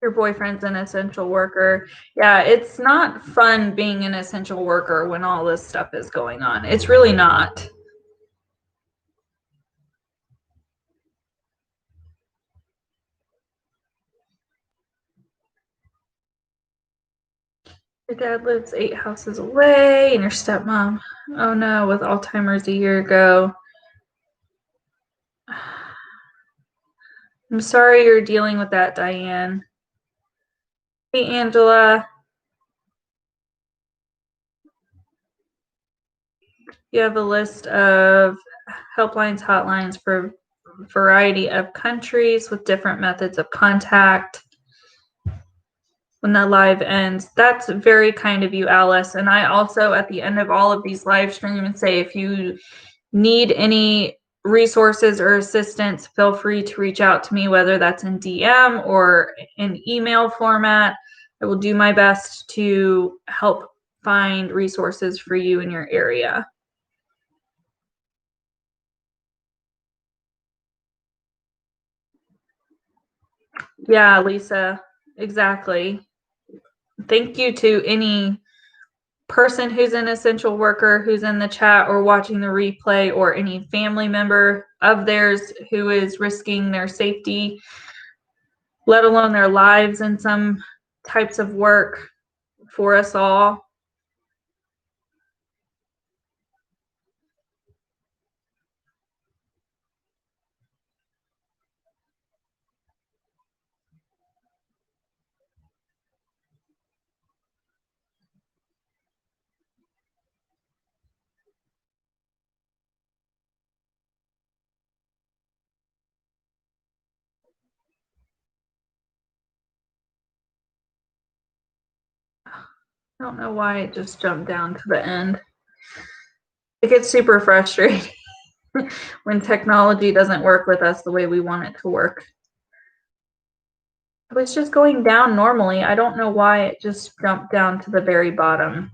Your boyfriend's an essential worker. Yeah, it's not fun being an essential worker when all this stuff is going on. It's really not. Your dad lives 8 houses away, and your stepmom, oh no, with Alzheimer's a year ago. I'm sorry you're dealing with that, Diane. Hey, Angela. You have a list of helplines, hotlines for a variety of countries with different methods of contact when the live ends. That's very kind of you, Alice. And I also, at the end of all of these live streams, say if you need any resources or assistance, feel free to reach out to me, whether that's in DM or in email format. I will do my best to help find resources for you in your area. Yeah, Lisa, exactly. Thank you to any person who's an essential worker who's in the chat or watching the replay, or any family member of theirs who is risking their safety, let alone their lives, in some types of work for us all. I don't know why it just jumped down to the end. It gets super frustrating when technology doesn't work with us the way we want it to work. It was just going down normally. I don't know why it just jumped down to the very bottom.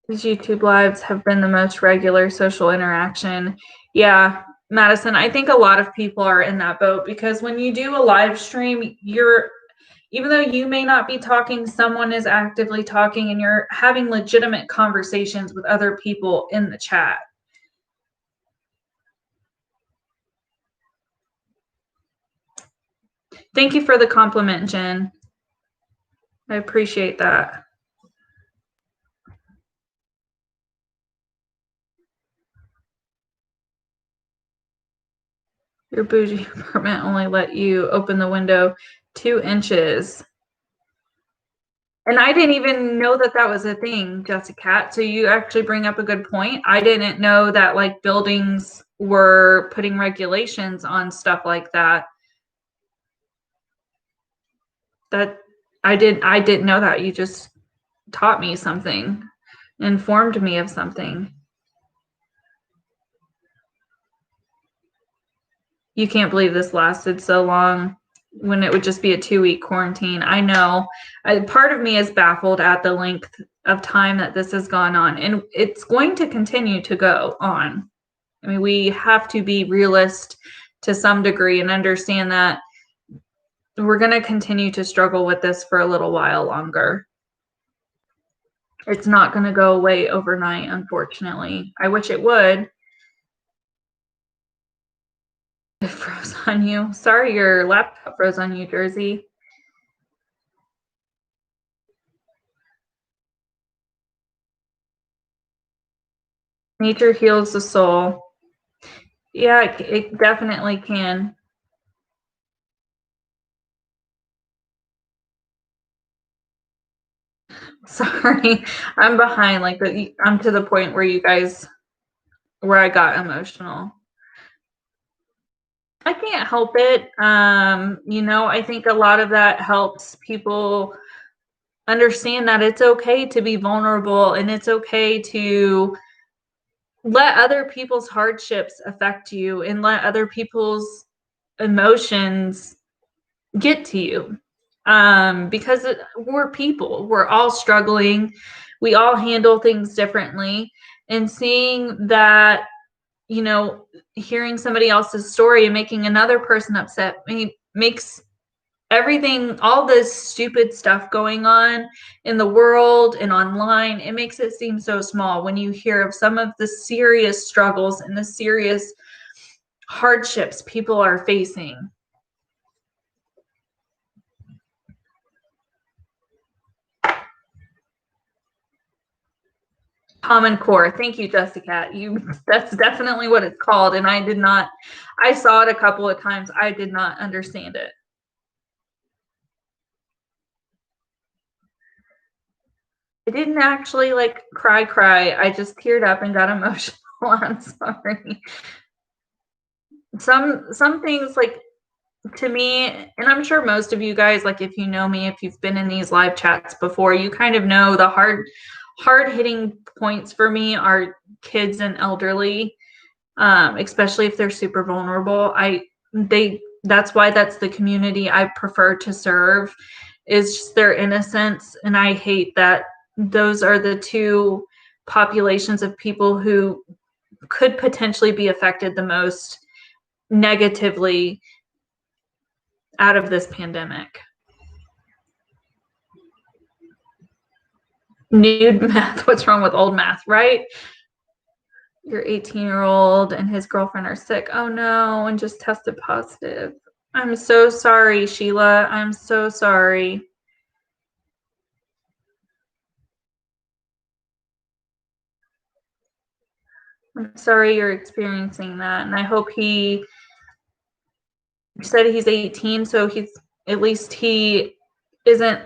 These YouTube lives have been the most regular social interaction. Yeah, Madison, I think a lot of people are in that boat, because when you do a live stream, even though you may not be talking, someone is actively talking, and you're having legitimate conversations with other people in the chat. Thank you for the compliment, Jen. I appreciate that. Your bougie apartment only let you open the window 2 inches. And I didn't even know that that was a thing, Jessica. So you actually bring up a good point. I didn't know that like buildings were putting regulations on stuff like that. That I didn't know that. You just taught me something, informed me of something. You can't believe this lasted so long when it would just be a 2-week quarantine. I know. Part of me is baffled at the length of time that this has gone on, and it's going to continue to go on. I mean, we have to be realist to some degree and understand that we're going to continue to struggle with this for a little while longer. It's not going to go away overnight, unfortunately. I wish it would. It froze on you. Sorry, your laptop froze on you, Jersey. Nature heals the soul. Yeah, it definitely can. Sorry, I'm behind. Like I'm to the point where where I got emotional. I can't help it. I think a lot of that helps people understand that it's okay to be vulnerable, and it's okay to let other people's hardships affect you, and let other people's emotions get to you. Because we're people, we're all struggling, we all handle things differently, and seeing that you know, hearing somebody else's story and making another person upset makes everything, all this stupid stuff going on in the world and online, it makes it seem so small when you hear of some of the serious struggles and the serious hardships people are facing. Common Core. Thank you, Jessica. That's definitely what it's called. And I saw it a couple of times. I did not understand it. I didn't actually like cry. I just teared up and got emotional. I'm sorry. Some things, like, to me, and I'm sure most of you guys, like, if you know me, if you've been in these live chats before, you kind of know the hard hitting points for me are kids and elderly, especially if they're super vulnerable. That's why that's the community I prefer to serve, is just their innocence. And I hate that those are the two populations of people who could potentially be affected the most negatively out of this pandemic. Nude math. What's wrong with old math, right? Your 18-year-old and his girlfriend are sick. Oh no, and just tested positive. I'm so sorry, Sheila. I'm so sorry. I'm sorry you're experiencing that. And I hope he said he's 18, so he's at least he isn't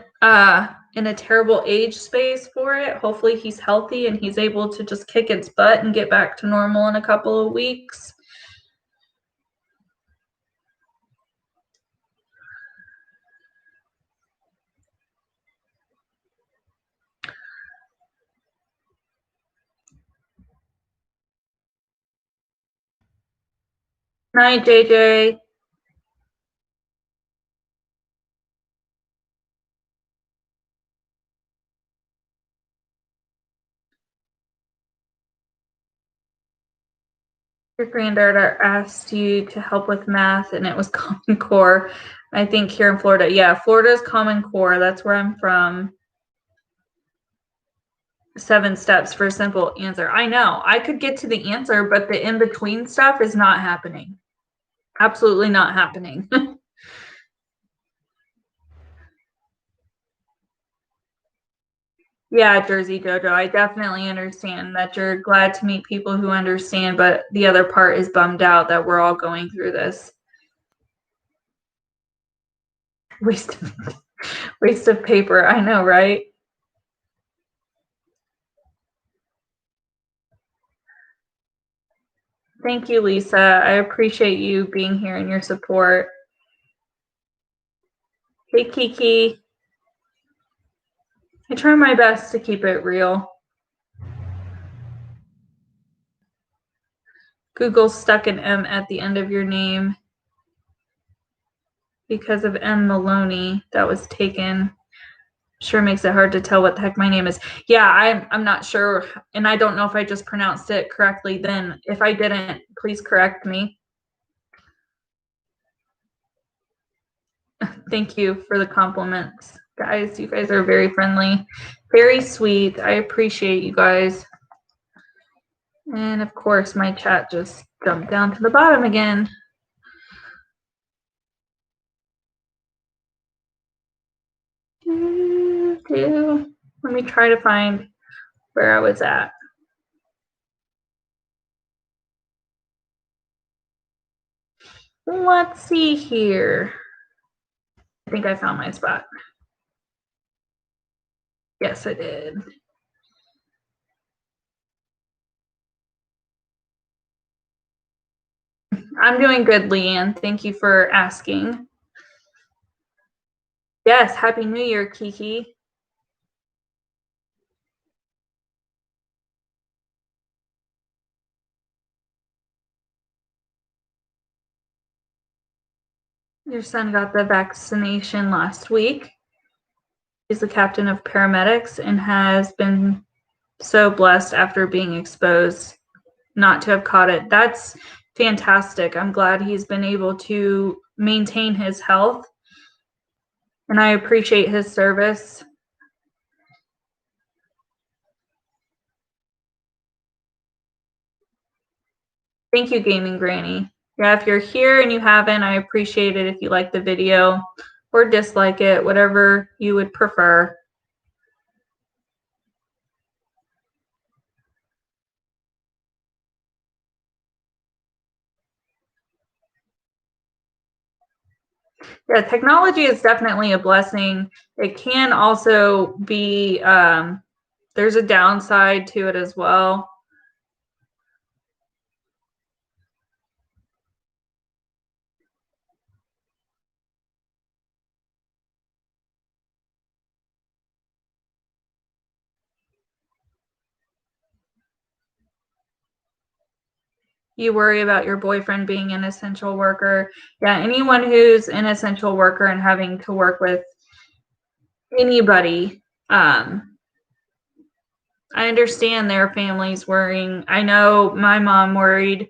in a terrible age space for it. Hopefully he's healthy and he's able to just kick its butt and get back to normal in a couple of weeks. Night, JJ. Your granddaughter asked you to help with math, and it was Common Core. I think here in Florida. Yeah, Florida's Common Core. That's where I'm from. 7 steps for a simple answer. I know. I could get to the answer, but the in-between stuff is not happening. Absolutely not happening. Yeah, Jersey Jojo, I definitely understand that you're glad to meet people who understand, but the other part is bummed out that we're all going through this. Waste of, waste of paper. I know, right? Thank you, Lisa. I appreciate you being here and your support. Hey, Kiki. I try my best to keep it real. Google stuck an M at the end of your name because of M. Maloney that was taken. Sure makes it hard to tell what the heck my name is. Yeah, I'm not sure, and I don't know if I just pronounced it correctly then. If I didn't, please correct me. Thank you for the compliments, guys. You guys are very friendly, very sweet. I appreciate you guys. And of course, my chat just jumped down to the bottom again. Let me try to find where I was at. Let's see here. I think I found my spot. Yes, I did. I'm doing good, Leanne. Thank you for asking. Yes, Happy New Year, Kiki. Your son got the vaccination last week. He's the captain of paramedics and has been so blessed after being exposed not to have caught it. That's fantastic. I'm glad he's been able to maintain his health, and I appreciate his service. Thank you, Gaming Granny. Yeah, if you're here and you haven't, I appreciate it if you like the video or dislike it, whatever you would prefer. Yeah, technology is definitely a blessing. It can also be, there's a downside to it as well. You worry about your boyfriend being an essential worker. Yeah, anyone who's an essential worker and having to work with anybody, I understand their families worrying. I know my mom worried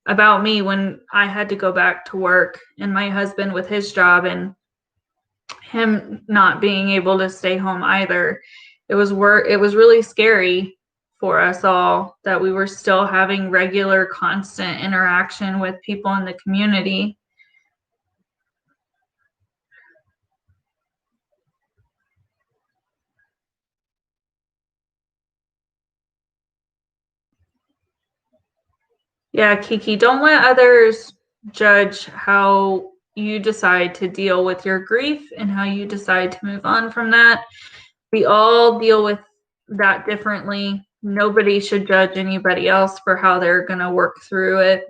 about me when I had to go back to work, and my husband with his job and him not being able to stay home either. It was really scary for us all that we were still having regular constant interaction with people in the community. Yeah, Kiki, don't let others judge how you decide to deal with your grief and how you decide to move on from that. We all deal with that differently. Nobody should judge anybody else for how they're going to work through it.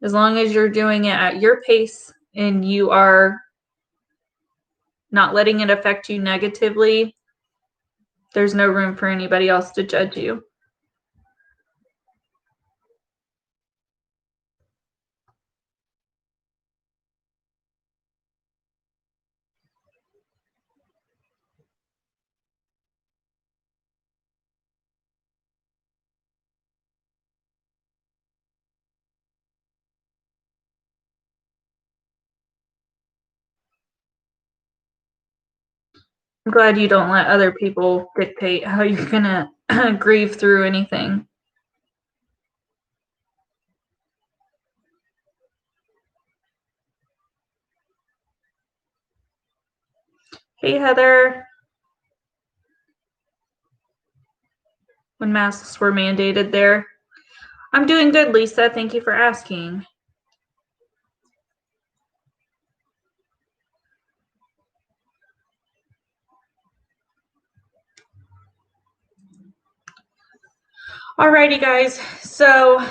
As long as you're doing it at your pace and you are not letting it affect you negatively, there's no room for anybody else to judge you. I'm glad you don't let other people dictate how you're going to grieve through anything. Hey, Heather. When masks were mandated there. I'm doing good, Lisa. Thank you for asking. Alrighty, guys. So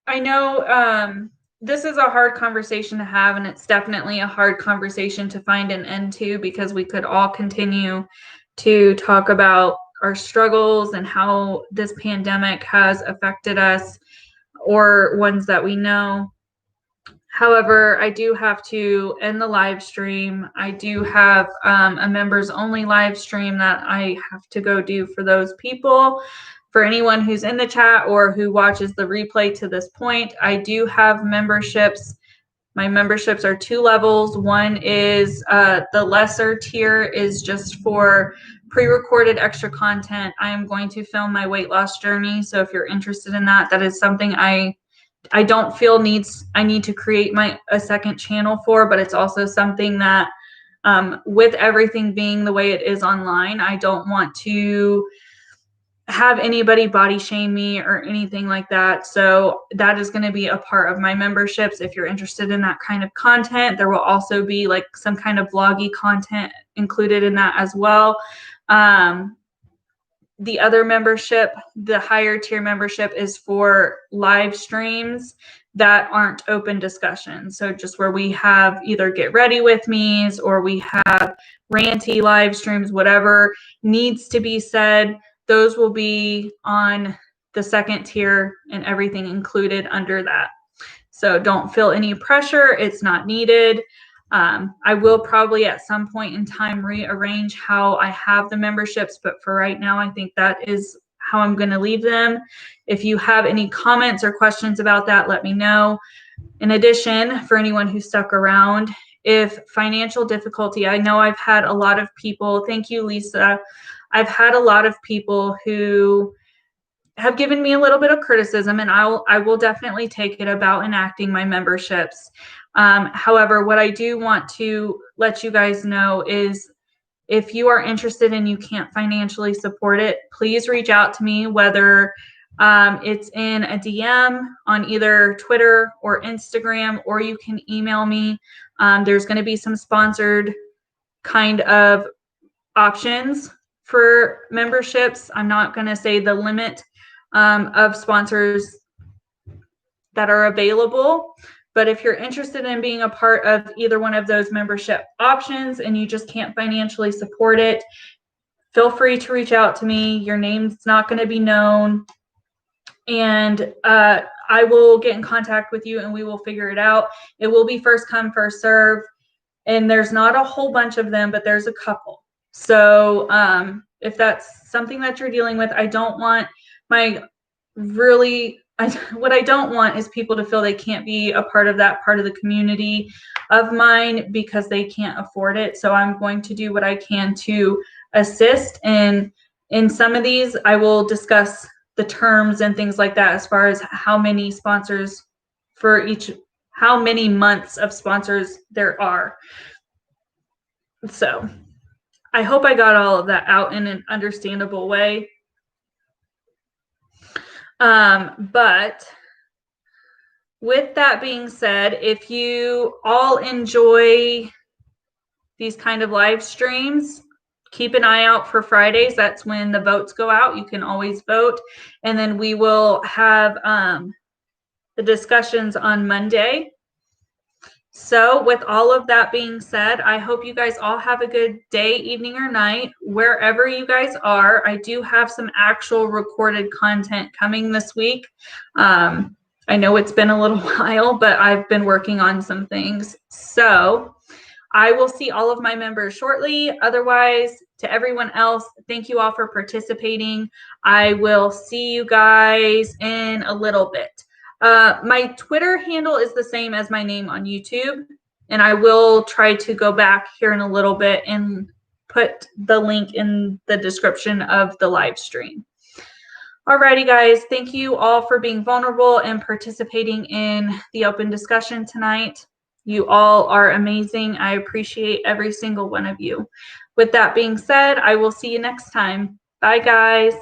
I know this is a hard conversation to have, and it's definitely a hard conversation to find an end to, because we could all continue to talk about our struggles and how this pandemic has affected us or ones that we know. However, I do have to end the live stream. I do have a members only live stream that I have to go do for those people. For anyone who's in the chat or who watches the replay to this point, I do have memberships. My memberships are 2 levels. One is the lesser tier is just for pre-recorded extra content. I am going to film my weight loss journey. So if you're interested in that, that is something I don't feel I need to create a second channel for, but it's also something that with everything being the way it is online, I don't want to have anybody body shame me or anything like that. So that is going to be a part of my memberships. If you're interested in that kind of content, there will also be like some kind of vloggy content included in that as well. The other membership, the higher tier membership, is for live streams that aren't open discussion. So just where we have either get ready with me's or we have ranty live streams, whatever needs to be said, those will be on the second tier and everything included under that. So don't feel any pressure. It's not needed. I will probably at some point in time rearrange how I have the memberships, but for right now, I think that is how I'm going to leave them. If you have any comments or questions about that, let me know. In addition, for anyone who stuck around, if financial difficulty, I know I've had a lot of people, thank you, Lisa. I've had a lot of people who have given me a little bit of criticism, and I will definitely take it about enacting my memberships. However, what I do want to let you guys know is if you are interested and you can't financially support it, please reach out to me, whether it's in a DM on either Twitter or Instagram, or you can email me. There's going to be some sponsored kind of options for memberships. I'm not going to say the limit of sponsors that are available, but if you're interested in being a part of either one of those membership options and you just can't financially support it, feel free to reach out to me. Your name's not going to be known, and I will get in contact with you and we will figure it out. It will be first come, first serve, and there's not a whole bunch of them, but there's a couple. So if that's something that you're dealing with, I don't want what I don't want is people to feel they can't be a part of that part of the community of mine because they can't afford it. So I'm going to do what I can to assist. And in some of these, I will discuss the terms and things like that as far as how many sponsors for each, how many months of sponsors there are. So I hope I got all of that out in an understandable way. But with that being said, if you all enjoy these kind of live streams, keep an eye out for Fridays. That's when the votes go out. You can always vote. And then we will have the discussions on Monday. So with all of that being said, I hope you guys all have a good day, evening, or night, wherever you guys are. I do have some actual recorded content coming this week. I know it's been a little while, but I've been working on some things. So I will see all of my members shortly. Otherwise, to everyone else, thank you all for participating. I will see you guys in a little bit. My Twitter handle is the same as my name on YouTube, and I will try to go back here in a little bit and put the link in the description of the live stream. Alrighty, guys, thank you all for being vulnerable and participating in the open discussion tonight. You all are amazing. I appreciate every single one of you. With that being said, I will see you next time. Bye, guys.